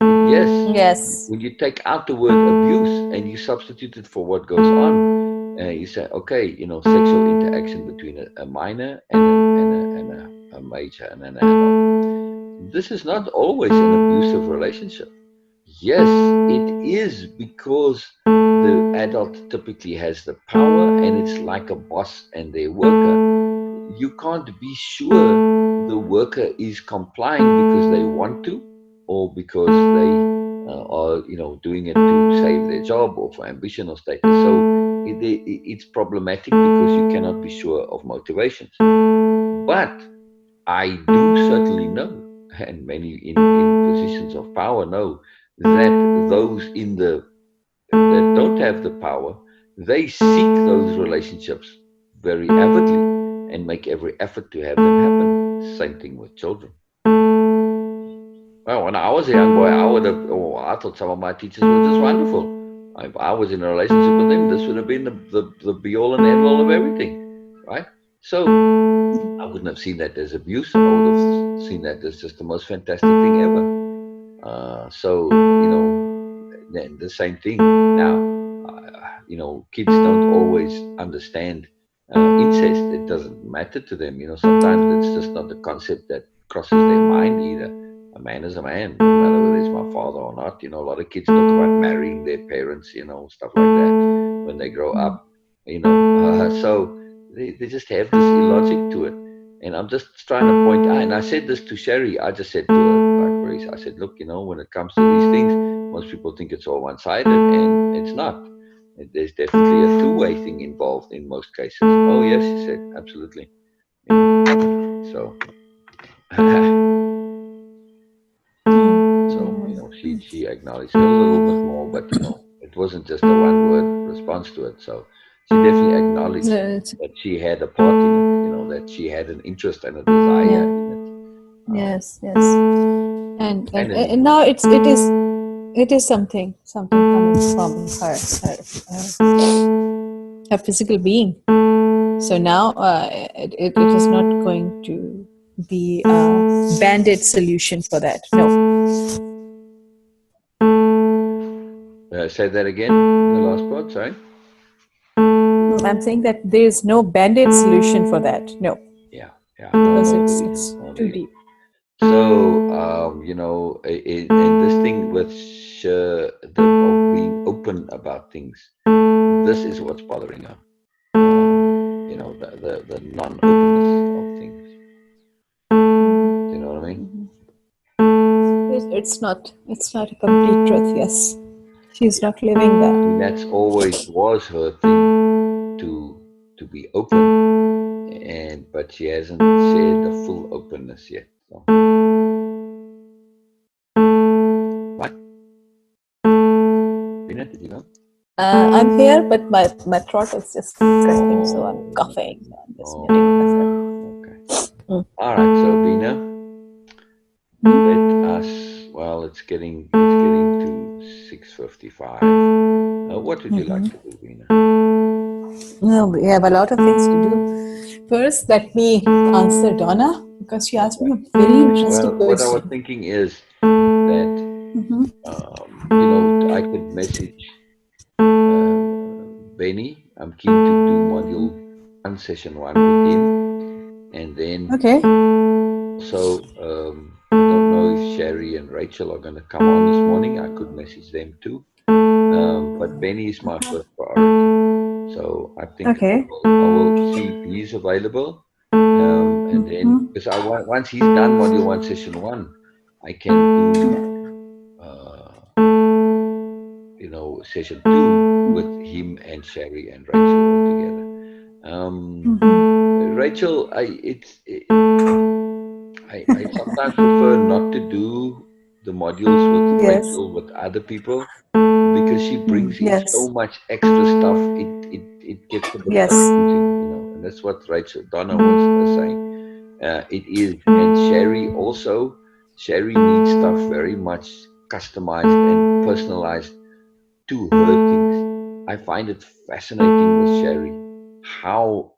A: Yes,
B: Yes.
A: when you take out the word abuse and you substitute it for what goes on, you say, okay, sexual interaction between a minor and a major and an adult. This is not always an abusive relationship. Yes, it is because the adult typically has the power and it's like a boss and their worker. you can't be sure the worker is complying because they want to, or because they are, doing it to save their job or for ambition or status. So it's problematic because you cannot be sure of motivations. But I do certainly know, and many in positions of power know, that those that don't have the power, they seek those relationships very avidly and make every effort to have them happen. Same thing with children. Well, when I was a young boy, I would have, I thought some of my teachers were just wonderful. If I was in a relationship with them, this would have been the be all and end all of everything, right? So I wouldn't have seen that as abuse. I would have seen that as just the most fantastic thing ever. So, the same thing. Now, kids don't always understand incest. It doesn't matter to them. Sometimes it's just not the concept that crosses their mind either. A man is a man, no matter whether it's my father or not. A lot of kids talk about marrying their parents, stuff like that when they grow up. So they just have this illogic to it. And I'm just trying to point out, and I said this to Sherry. I just said to her, like Grace, I said, look, when it comes to these things, most people think it's all one-sided, and it's not. There's definitely a two-way thing involved in most cases. Oh yes, she said, absolutely. So, she acknowledged it a little bit more, but it wasn't just a one-word response to it. So she definitely acknowledged that she had a part in it. That she had an interest and a desire in it.
B: Yes, yes. And now it is something coming from her physical being. So now it is not going to be a band-aid solution for that. No.
A: Say that again, the last part, sorry.
B: I'm saying that there is no band-aid solution for that. No.
A: Yeah.
B: Because it's too deep.
A: So, and this thing with Sher, of being open about things, this is what's bothering her. The non-openness of things. You know what I mean?
B: It's not a complete truth. Yes, she's not living that.
A: And that's always was her thing to be open, but she hasn't shared the full openness yet. So. What? Beena, did you know?
B: I'm here, but my throat is just cracking, so I'm coughing. So I'm just muting myself.
A: Okay. All right. So Beena, let us. Well, it's getting to 6:55. What would you like to do, Beena?
B: No, we have a lot of things to do. First, let me answer Donna because she asked me a very interesting question.
A: What I was thinking is that I could message Benny. I'm keen to do module 1, session 1 with him, and then so I don't know if Shari and Rachel are going to come on this morning. I could message them too, but Benny is my first priority. So I think I will see if he's available, and then because once he's done module 1, session 1, I can do session 2 with him and Shari and Rachel all together. Rachel, I sometimes prefer not to do the modules with Rachel with other people because she brings in so much extra stuff. It gets a bit confusing, and that's what Donna was saying. It is, and Shari also. Shari needs stuff very much customized and personalized to her things. I find it fascinating with Shari how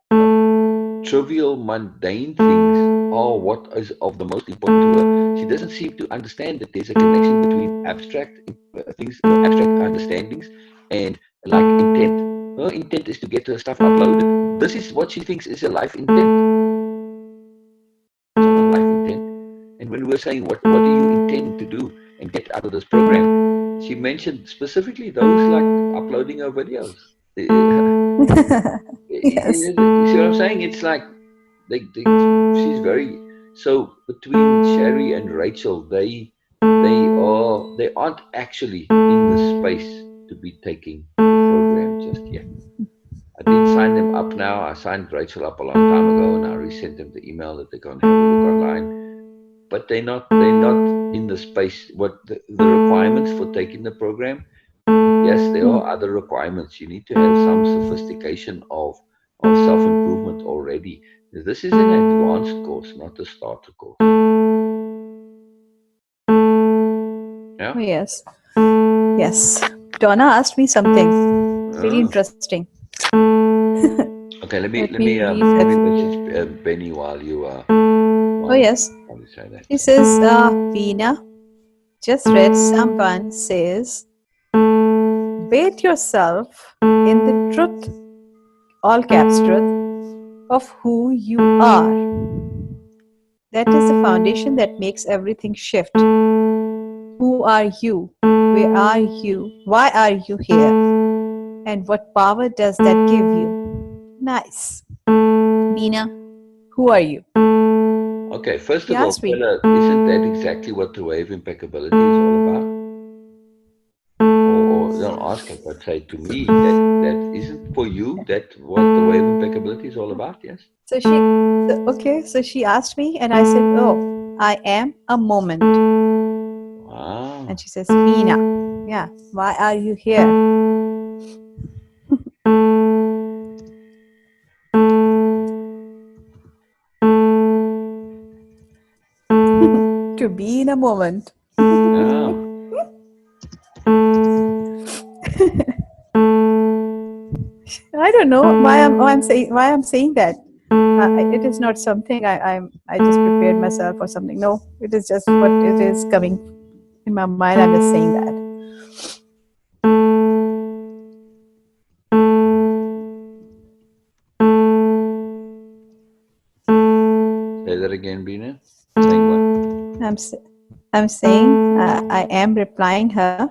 A: trivial, mundane things are what is of the most important to her. She doesn't seem to understand that there's a connection between abstract things, abstract understandings, and like intent. Her intent is to get her stuff uploaded. This is what she thinks is a life intent. It's not a life intent. And when we were saying, what do you intend to do and get out of this program? She mentioned specifically those like uploading her videos.
B: Yes.
A: You see what I'm saying? It's like she's very, so between Sherry and Rachel, they aren't actually in the space to be taking the program just yet. I did sign them up now. I signed Rachel up a long time ago, and I resent them the email that they can have a look online. But they're not in the space. What the requirements for taking the program? Yes, there are other requirements. You need to have some sophistication of self improvement already. This is an advanced course, not a starter course. Yeah.
B: Oh, yes. Yes. Donna asked me something very
A: Ah.
B: interesting.
A: Okay. Let me
B: Let
A: let
B: me
A: me
B: read
A: let
B: that.
A: me message Benny while you
B: Oh, yes.
A: say that.
B: She says, Beena, just read someone says, bathe yourself in the truth, all caps truth, of who you are. That is the foundation that makes everything shift. Who are you? Where are you? Why are you here? And what power does that give you? Nice. Beena, who are you?
A: Okay. First
B: She
A: of all,
B: asked me.
A: Stella, isn't that exactly what the wave impeccability is all about? Or don't ask her, but say to me that isn't for you that what the wave impeccability is all about. Yes.
B: So she asked me, and I said, "Oh, I am a moment."
A: Wow.
B: And she says, "Beena, yeah, why are you here?" To be in a moment.
A: Yeah.
B: I don't know why I'm saying that. It is not something I just prepared myself or something. No, it is just what it is coming in my mind. I'm just saying that.
A: Say that again, Beena. Saying what?
B: I'm saying I am replying her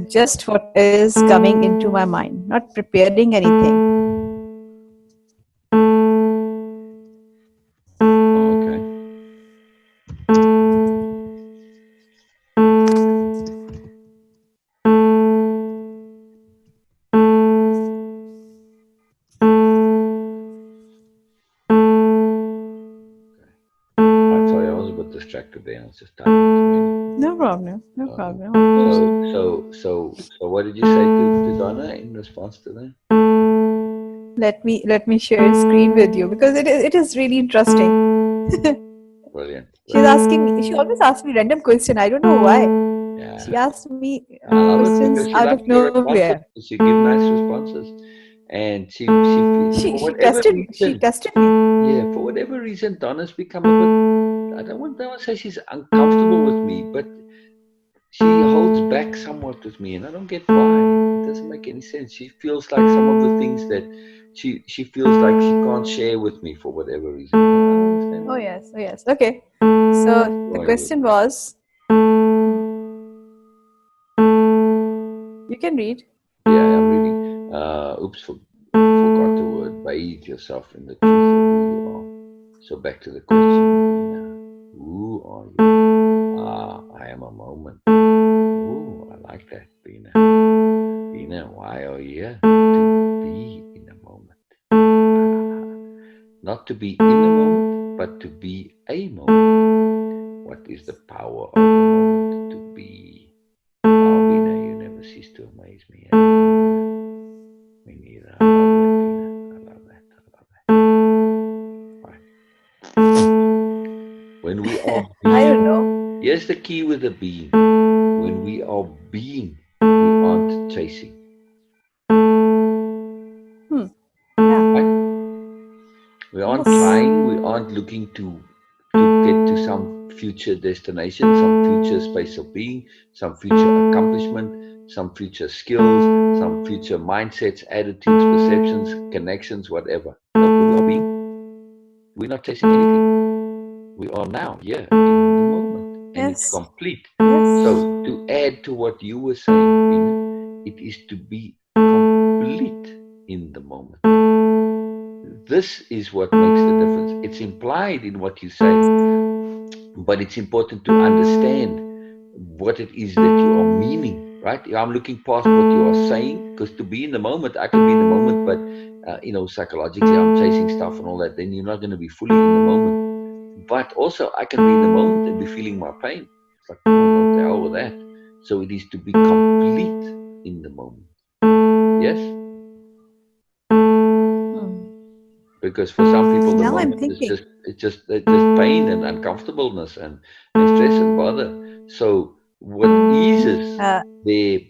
B: just what is coming into my mind, not preparing anything.
A: Oh, okay. Sorry, I was a bit distracted there. I was just typing to Benny.
B: No problem. No
A: Um,
B: problem. Of course.
A: so, what did you say to Donna in response to that?
B: Let me share a screen with you because it is really interesting.
A: Brilliant.
B: She's asking me. She always asks me random question. I don't know why.
A: Yeah,
B: She asks me
A: I love it
B: questions
A: because she
B: out of
A: likes your
B: nowhere.
A: responses. She give nice responses, and for
B: She
A: whatever
B: tested. She
A: reason,
B: tested me.
A: yeah, for whatever reason, Donna's become a bit. I don't want to say she's uncomfortable with me, but she holds back somewhat with me, and I don't get why. It doesn't make any sense. She feels like some of the things that she feels like she can't share with me for whatever reason. I don't understand
B: Oh
A: why.
B: yes. Oh yes. Okay. So
A: Who
B: the
A: are you?
B: question was, you can read.
A: Yeah, I'm reading. Oops, forgot the word. Bathe yourself in the truth of who you are. So back to the question, Beena. Who are you? I am a moment. Oh, I like that, Beena. Beena, why are you here? To be in a moment. Not to be in a moment, but to be a moment. What is the power of the moment to be? Wow, Beena, you never cease to amaze me. Me neither. I love that, Beena. I love that. I love that. Right. When we are
B: I don't
A: being,
B: know.
A: here's the key with the being. When we are being, we aren't chasing.
B: Hmm. Yeah.
A: Right? We aren't
B: Yes.
A: trying, we aren't looking to get to some future destination, some future space of being, some future accomplishment, some future skills, some future mindsets, attitudes, perceptions, connections, whatever. No, we are being. We're not chasing anything. We are now, yeah, in the moment. And it's
B: Yes.
A: complete.
B: Yes.
A: So to add to what you were saying, Beena, it is to be complete in the moment. This is what makes the difference. It's implied in what you say, but it's important to understand what it is that you are meaning, right? I'm looking past what you are saying, because to be in the moment, I can be in the moment, but psychologically, I'm chasing stuff and all that. Then you're not going to be fully in the moment. But also, I can be in the moment and be feeling my pain. It's like, oh, what the hell with that? So it is to be complete in the moment. Yes. Because for some people, the
B: Now I'm
A: moment is
B: thinking.
A: just pain and uncomfortableness and stress and bother. So what eases their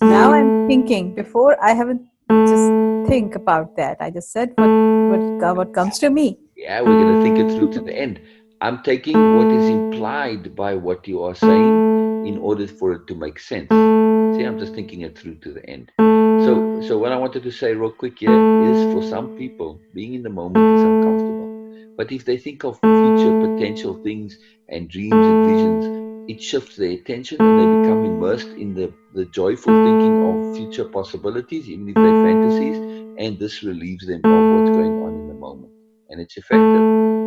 B: Now I'm thinking. Before I haven't just think about that. I just said what comes to me.
A: yeah, we're gonna think it through to the end. I'm taking what is implied by what you are saying in order for it to make sense. See, I'm just thinking it through to the end. So what I wanted to say real quick here is, for some people, being in the moment is uncomfortable. But if they think of future potential things and dreams and visions, it shifts their attention and they become immersed in the joyful thinking of future possibilities, even if they're fantasies, and this relieves them of what's going on in the moment. And it's effective.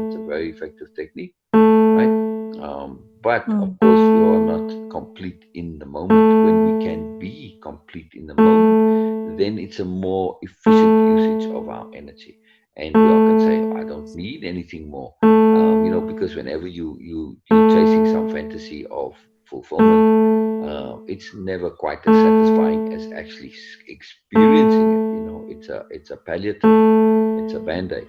A: It's a very effective technique, right? But of course, you are not complete in the moment. When we can be complete in the moment, then it's a more efficient usage of our energy. And we all can say, I don't need anything more. Because whenever you're chasing some fantasy of fulfillment, it's never quite as satisfying as actually experiencing it. It's a palliative, it's a band-aid.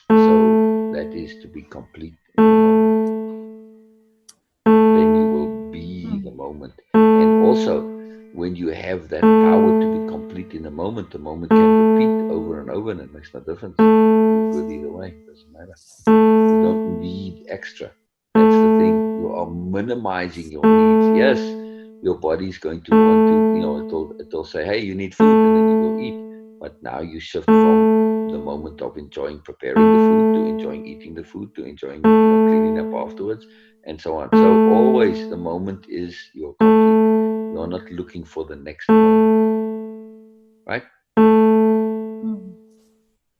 A: So that is to be complete in the moment. Then you will be the moment. And also, when you have that power to be complete in the moment can repeat over and over, and it makes no difference. You're good either way, it doesn't matter. You don't need extra. That's the thing. You are minimizing your needs. Yes, your body is going to want to, it'll say, hey, you need food, and then you will eat. But now you shift from the moment of enjoying preparing the food to enjoying eating the food to enjoying cleaning up afterwards, and so on. So always the moment is your complete. You're not looking for the next moment, right?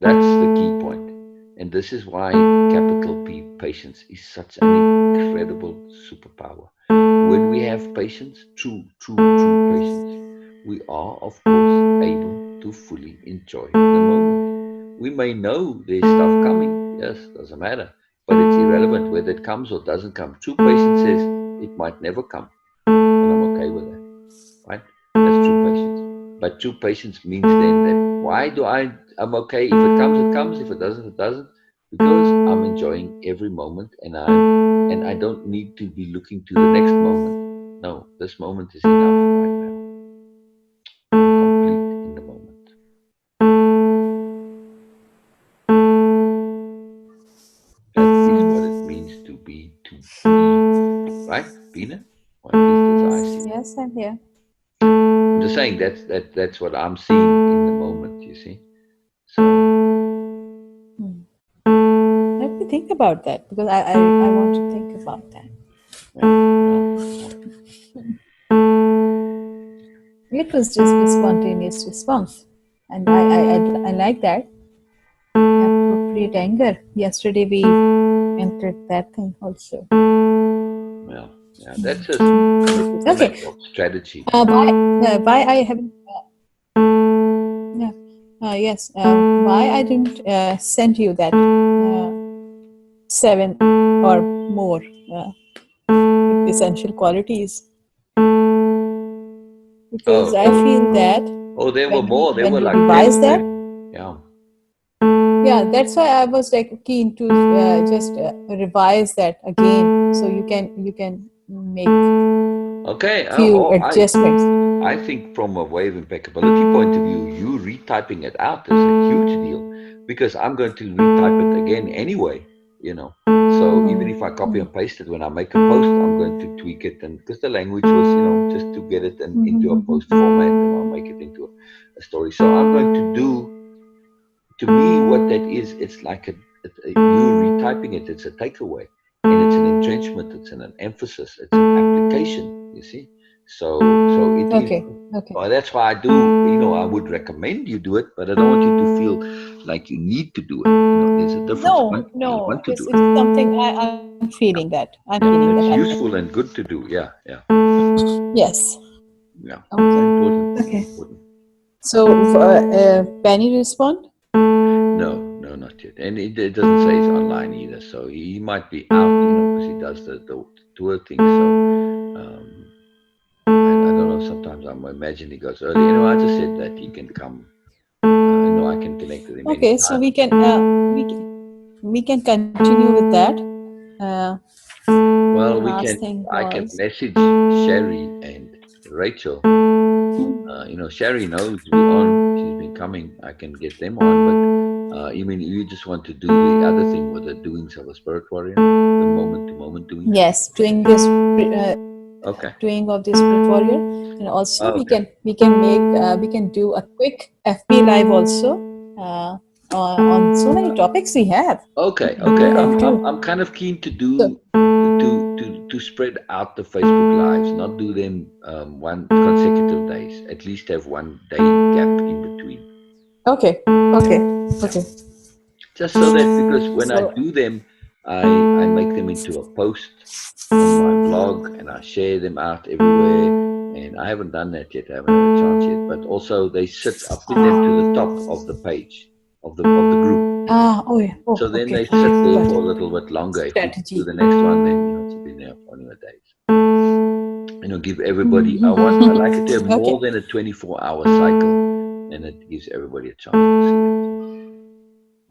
A: That's the key point. And this is why capital P, patience, is such an incredible superpower. When we have patience, true patience, we are, of course, able to fully enjoy the moment. We may know there's stuff coming, yes, doesn't matter, but it's irrelevant whether it comes or doesn't come. True patience says it might never come, and I'm okay with that, right? That's true patience. But true patience means then that why do I'm okay if it comes, it comes, if it doesn't, it doesn't, because I'm enjoying every moment, and I don't need to be looking to the next moment. No, this moment is enough right now. I'm complete in the moment. That is what it means to be right, Beena? Or at least as I see it.
B: Yes, I'm here.
A: I'm just saying that's what I'm seeing in the moment. You see, so.
B: Let me think about that, because I want to think about that. It was just a spontaneous response, and I like that. Appropriate anger. Yesterday we entered that thing also.
A: Yeah, that's just a
B: Okay.
A: matter of strategy.
B: Why I haven't? Yeah. Yes. Why I didn't send you that 7 or more essential qualities? Because I feel that
A: there were more. There
B: when
A: were
B: we
A: like 10
B: revise that,
A: Yeah.
B: yeah, that's why I was like keen to just revise that again, so you can make
A: Okay.
B: few adjustments.
A: I think from a way of impeccability point of view, you retyping it out is a huge deal, because I'm going to retype it again anyway. So even if I copy and paste it when I make a post, I'm going to tweak it, and because the language was, just to get it into a post format, and I'll make it into a story. So I'm going to do, to me, what that is, it's like you retyping it. It's a takeaway, and it's an entrenchment. It's an emphasis. It's an application. You see, so it is.
B: Okay.
A: Well, that's why I do. I would recommend you do it, but I don't want you to feel like you need to do it. You know, there's a difference.
B: No,
A: You
B: no,
A: want to do
B: it's
A: it.
B: something I'm feeling that. I'm feeling
A: Yeah,
B: that.
A: it's useful and good to do. Yeah, yeah,
B: Yes.
A: yeah.
B: Okay.
A: Important,
B: Okay.
A: important.
B: So, Penny respond?
A: No, no, not yet. And it doesn't say it's online either. So he might be out, you know, because he does the tour thing. So I don't know. Sometimes I'm imagine he goes early. Anyway, I just said that he can come. You know, I can connect with him
B: Okay, so
A: anytime.
B: we can continue with that. Uh,
A: Well,
B: last thing
A: I can
B: was
A: message Sherry and Rachel. You know, Shari knows we're on. She's been coming. I can get them on, but you mean you just want to do the other thing with the doings of a spirit warrior, the moment to moment doings?
B: yes, doing of the
A: Okay.
B: spirit warrior, and also
A: Okay.
B: we can we can do a quick FB live also on so many topics we have. We
A: Okay.
B: can do
A: Okay.
B: that too.
A: I'm kind of keen to
B: So,
A: do to spread out the Facebook lives, not do them one consecutive days. At least have 1 day gap in between.
B: okay, okay,
A: Yeah.
B: okay.
A: Just so that because when I
B: So
A: do them, I make them into a post on my blog and I share them out everywhere. And I haven't done that yet. I haven't had a chance yet. But also they sit. I pin them to the top of the page of the group.
B: oh yeah, oh
A: So then
B: okay,
A: they
B: okay,
A: sit there
B: got
A: for a
B: it.
A: little bit longer. If we do
B: Strategy.
A: the next one, then you know it's been there for another days. You know, give everybody. I like it to have
B: Okay.
A: more than a 24-hour cycle, and it gives everybody a chance to see it.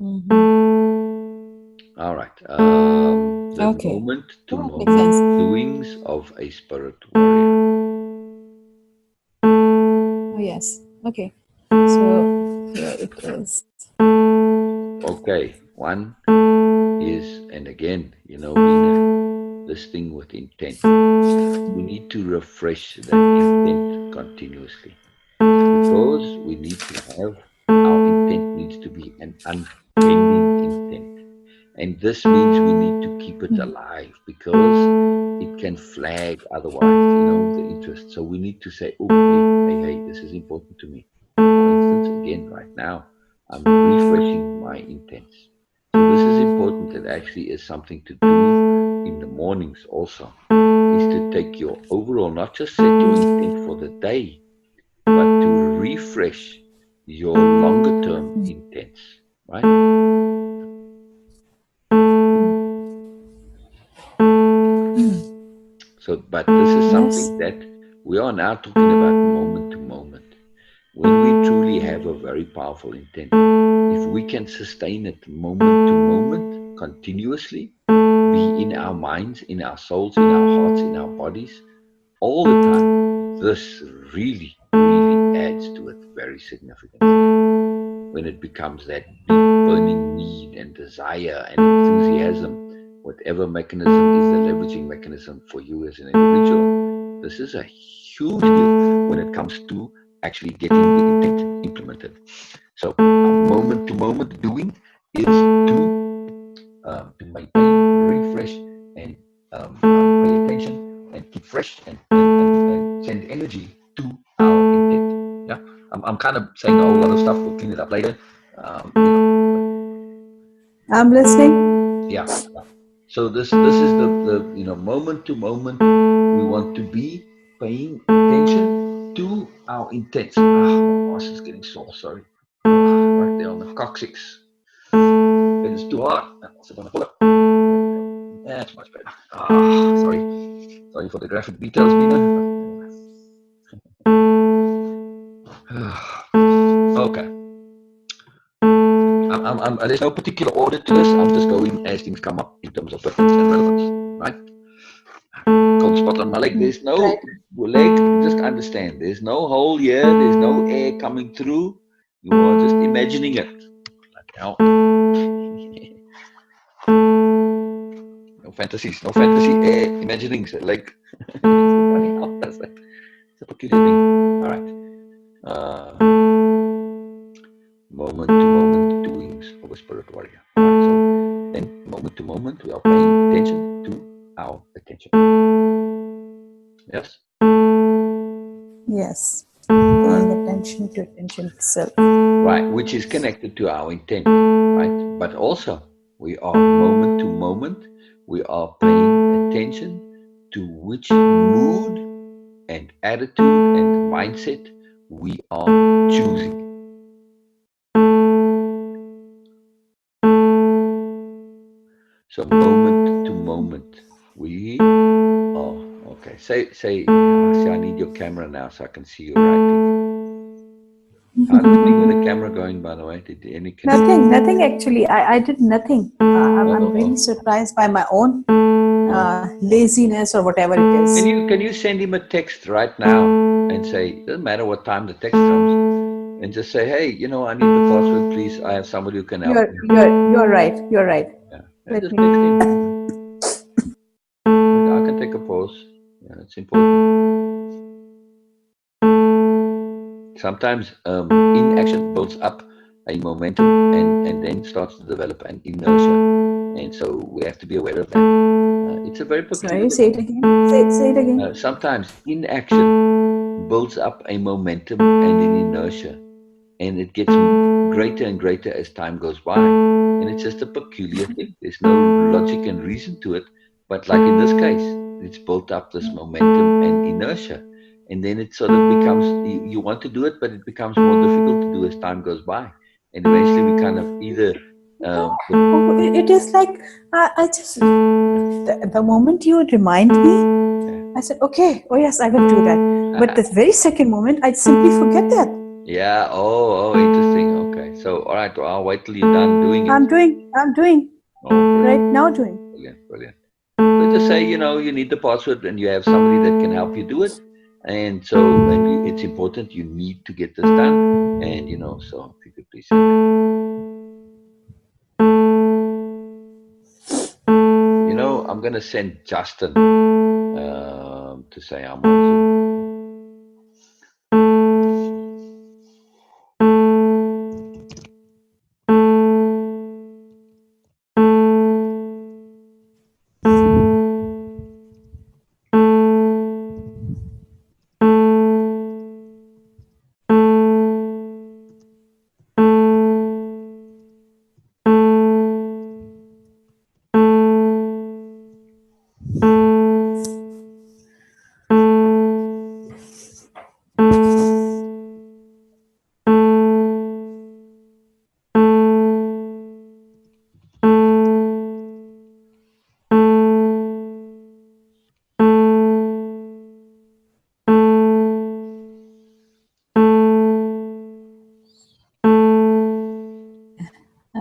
B: Mhm.
A: All right. The
B: Okay.
A: moment to
B: Oh, makes
A: moment
B: sense.
A: doings of a spirit warrior.
B: Oh, yes. Okay. So here it is.
A: Okay. One is, and again, you know, Beena, this thing with intent. We need to refresh that intent continuously because we need to have our intent needs to be an unbending intent. And this means we need to keep it alive because it can flag otherwise, you know, the interest. So we need to say, oh, hey, this is important to me. For instance, again, right now, I'm refreshing my intents. So this is important. It actually is something to do in the mornings also, is to take your overall, not just set your intent for the day, but to refresh your longer term intents, right? So, but this is something
B: Yes.
A: that we are now talking about moment to moment. When we truly have a very powerful intent, if we can sustain it moment to moment, continuously, be in our minds, in our souls, in our hearts, in our bodies, all the time, this really, really adds to it very significantly. When it becomes that big burning need and desire and enthusiasm, whatever mechanism is the leveraging mechanism for you as an individual, this is a huge deal when it comes to actually getting the intent implemented. So, our moment to moment doing is to maintain, refresh, and pay attention and keep fresh and send energy to our intent. Yeah, I'm kind of saying a whole lot of stuff. We'll clean it up later. You know,
B: I'm listening.
A: yeah, yeah. So this is the you know moment to moment we want to be paying attention to our intents. Ah, my voice is getting sore. Sorry. Right there on the coccyx. It is too hard. I'll sit on the pillow. That's much better. Ah, sorry. Sorry for the graphic details, Beena. Okay. There's no particular order to this. I'm just going as things come up in terms of preference and relevance. Right? Cold spot on my leg. There's no
B: Right.
A: leg. Just understand. There's no hole here. There's no air coming through. You are just imagining it. Like now. No fantasies. No fantasy air imaginings. Like it's funny how it does that. It's a peculiar thing. All right. Moment to moment doings of a spirit warrior. All right, so then moment to moment we are paying attention to our attention. Yes?
B: Yes. Paying attention to attention itself.
A: Right, which is connected to our intent, right? But also, we are moment to moment, we are paying attention to which mood and attitude and mindset we are choosing. So, moment to moment, we are okay. Say, I need your camera now so I can see you writing. How's the thing with the camera going, by the way? Did any
B: Nothing actually. I did nothing. I'm really
A: oh.
B: surprised by my own laziness or whatever it is.
A: Can you send him a text right now and say, doesn't matter what time the text comes, and just say, hey, I need the password, please. I have somebody who can help me.
B: You're right. You're right.
A: Yeah,
B: Let
A: just
B: me.
A: text him. I can take a pause. Yeah, it's important. Sometimes inaction builds up a momentum and then starts to develop an inertia, and so we have to be aware of that. It's a very
B: Sorry.
A: peculiar
B: Say it
A: thing.
B: again. Say it again.
A: Sometimes inaction builds up a momentum and an inertia, and it gets greater and greater as time goes by. And it's just a peculiar thing. There's no logic and reason to it. But like in this case, it's built up this momentum and inertia. And then it sort of becomes, you want to do it, but it becomes more difficult to do as time goes by. And eventually we kind of either,
B: It is like I just the moment you remind me, I said, okay, oh yes, I will do that. But the very second moment, I simply forget that.
A: yeah, interesting. Okay. So, all right, well, I'll wait till you're done doing it.
B: I'm doing
A: Oh,
B: right
A: brilliant.
B: now doing.
A: Brilliant, brilliant. So just say, you need the password and you have somebody that can help you do it. And so, it's important, you need to get this done. And, so if you could please send that. I'm going to send Justin to say I'm on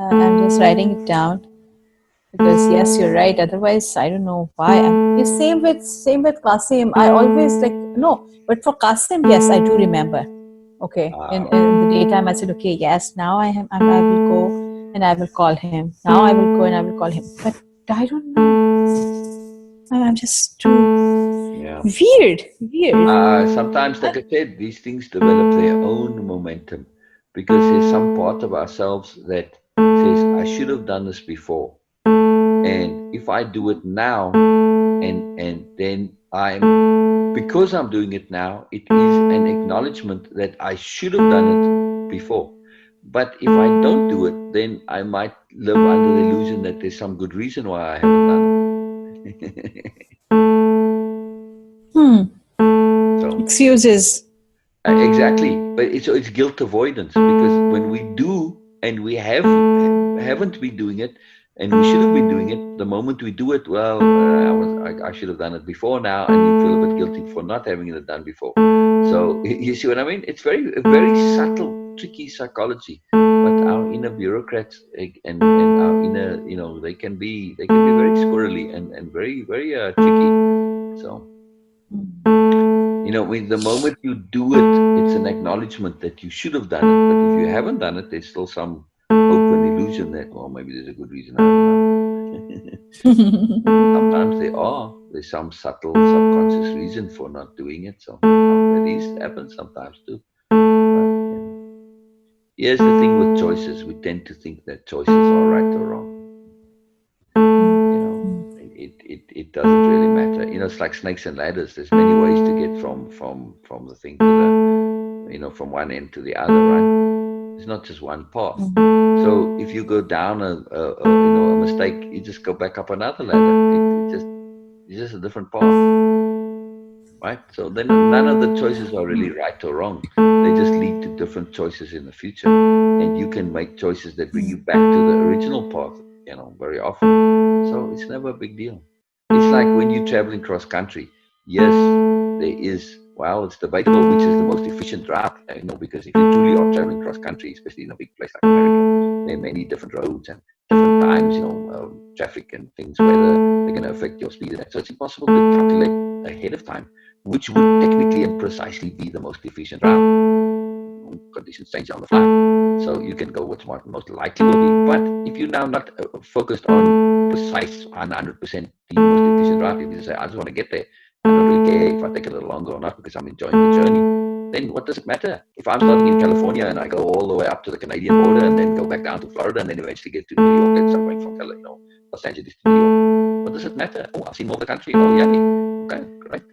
B: I'm just writing it down because yes, you're right. Otherwise, I don't know why. It's same with Qasim. I always like no, but for Qasim, yes, I do remember. Okay, in the daytime, I said, okay, yes, now I will go and I will call him. Now I will go and I will call him. But I don't know. I'm just too weird.
A: sometimes, like I said, these things develop their own momentum because there's some part of ourselves that says, I should have done this before. And if I do it now, and then because I'm doing it now, it is an acknowledgement that I should have done it before. But if I don't do it, then I might live under the illusion that there's some good reason why I haven't done it. So
B: Excuses.
A: exactly, but it's guilt avoidance because when we do and we haven't been doing it, and we should have been doing it, the moment we do it, well, I should have done it before now, and you feel a bit guilty for not having it done before. So you see what I mean? It's very subtle, tricky psychology. But our inner bureaucrats and our inner, they can be very squirrely and very tricky. So. When the moment you do it, it's an acknowledgement that you should have done it. But if you haven't done it, there's still some hope and illusion that, well, maybe there's a good reason I haven't done it. Sometimes there's some subtle subconscious reason for not doing it. So that happens sometimes too. But here's the thing with choices: we tend to think that choices are right or wrong. It doesn't really matter. It's like snakes and ladders. There's many ways to get from the thing to from one end to the other, right? It's not just one path. So if you go down a mistake, you just go back up another ladder. It's just a different path, right? So then none of the choices are really right or wrong. They just lead to different choices in the future, and you can make choices that bring you back to the original path, very often. So it's never a big deal. It's like when you're traveling cross country. Yes, there is. Well, it's debatable which is the most efficient route, because if you truly are traveling cross country, especially in a big place like America, there are many different roads and different times, traffic and things, whether they're going to affect your speed and that. So it's impossible to calculate ahead of time which would technically and precisely be the most efficient route. Conditions change on the fly. So you can go what's most likely will be. But if you're now not focused on precise 100% the most efficient route, if you just say, I just want to get there, I don't really care if I take a little longer or not because I'm enjoying the journey, then what does it matter? If I'm starting in California and I go all the way up to the Canadian border and then go back down to Florida and then eventually get to New York, let's say I'm going from Los Angeles to New York, what does it matter? Oh, I've seen more of the country. Oh, yeah. Okay, great.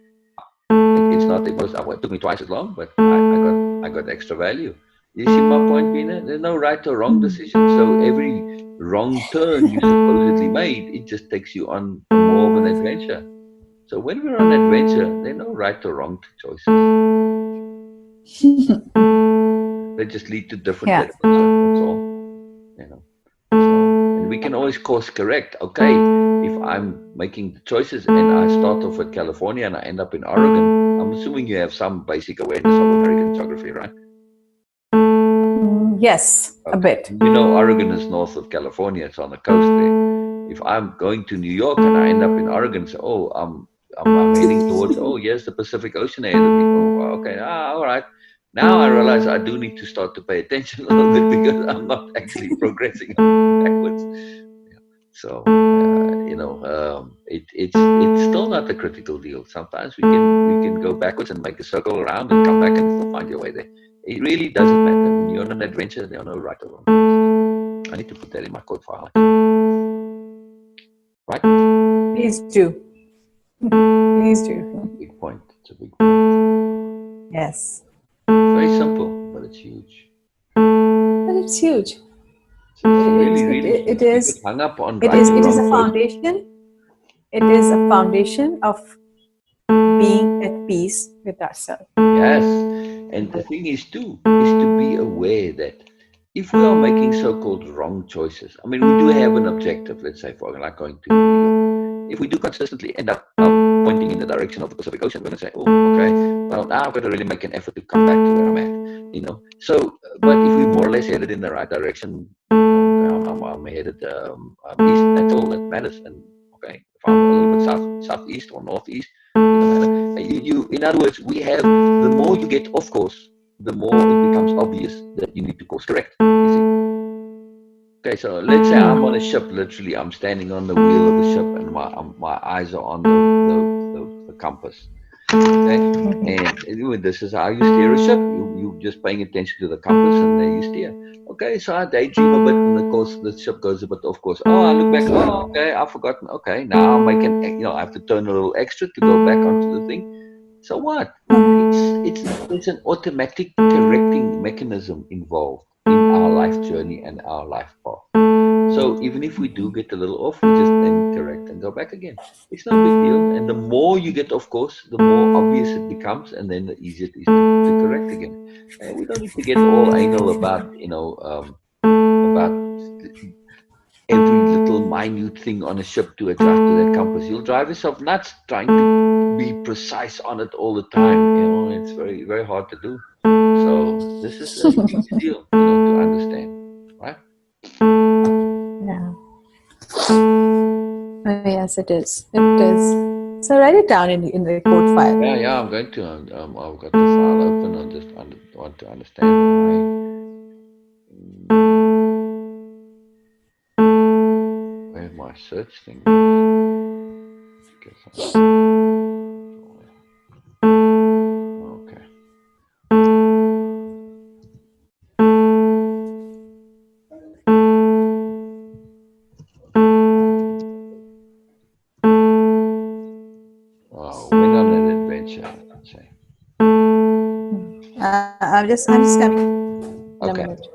A: It's not, it took me twice as long, but I got extra value. You see my point, Beena? There's no right or wrong decision. So every wrong turn you supposedly made, it just takes you on more of an adventure. So when we're on adventure, there are no right or wrong choices. They just lead to different
B: Yeah.
A: adventures. That's all. So, and we can always course correct. Okay, if I'm making the choices and I start off at California and I end up in Oregon, I'm assuming you have some basic awareness of American geography, right?
B: Yes, a
A: Okay.
B: bit.
A: Oregon is north of California. It's on the coast there. If I'm going to New York and I end up in Oregon, so I'm heading towards, yes, the Pacific Ocean ahead of me. Oh, okay. All right. Now I realize I do need to start to pay attention a little bit because I'm not actually progressing backwards. So it's still not a critical deal. Sometimes we can go backwards and make a circle around and come back and still find your way there. It really doesn't matter. When you're on an adventure, there are no right or wrong. I need to put that in my code file. Right?
B: Please do. Please do.
A: Big point. It's a big point.
B: Yes.
A: Very simple, but it's huge.
B: But it's huge.
A: It's really, really huge.
B: It is.
A: We get hung up on
B: It
A: right
B: is.
A: or
B: It is
A: wrong
B: a
A: choices.
B: foundation. It is a foundation of being at peace with ourselves.
A: Yes. And the thing is too, is to be aware that if we are making so-called wrong choices, I mean, we do have an objective, let's say, for like going to New York. If we do consistently end up pointing in the direction of the Pacific Ocean, we're going to say, oh, okay, well, now I've got to really make an effort to come back to where I'm at, So, but if we more or less headed in the right direction, I'm headed east, that's all that matters. And okay, if I'm a little bit southeast or northeast, in other words, we have, the more you get off course, the more it becomes obvious that you need to course correct. You see? Okay, so let's say I'm on a ship. Literally, I'm standing on the wheel of the ship, and my eyes are on the compass. Okay, and anyway, this is how you steer a ship. You just paying attention to the compass, and there you steer. Okay, so I daydream a bit, and of course the ship goes a bit off course. Oh, I look back. Oh, okay, I've forgotten. Okay, now I'm making. I have to turn a little extra to go back onto the thing. So what? It's an automatic correcting mechanism involved in our life journey and our life path. So even if we do get a little off, we just then correct and go back again. It's no big deal. And the more you get off course, the more obvious it becomes, and then the easier it is to correct again. And we don't need to get all anal about about every little minute thing on a ship to adjust to that compass. You'll drive yourself nuts trying to be precise on it all the time. It's very, very hard to do. So this is a huge deal, to understand, right?
B: Yeah. Oh, yes, it is. It is. So write it down in the code file.
A: Yeah, I'm going to. I've got the file open. I just want to understand where my search thing is. Okay. Went on an adventure, let's say.
B: I'm just coming in a
A: Okay.
B: minute.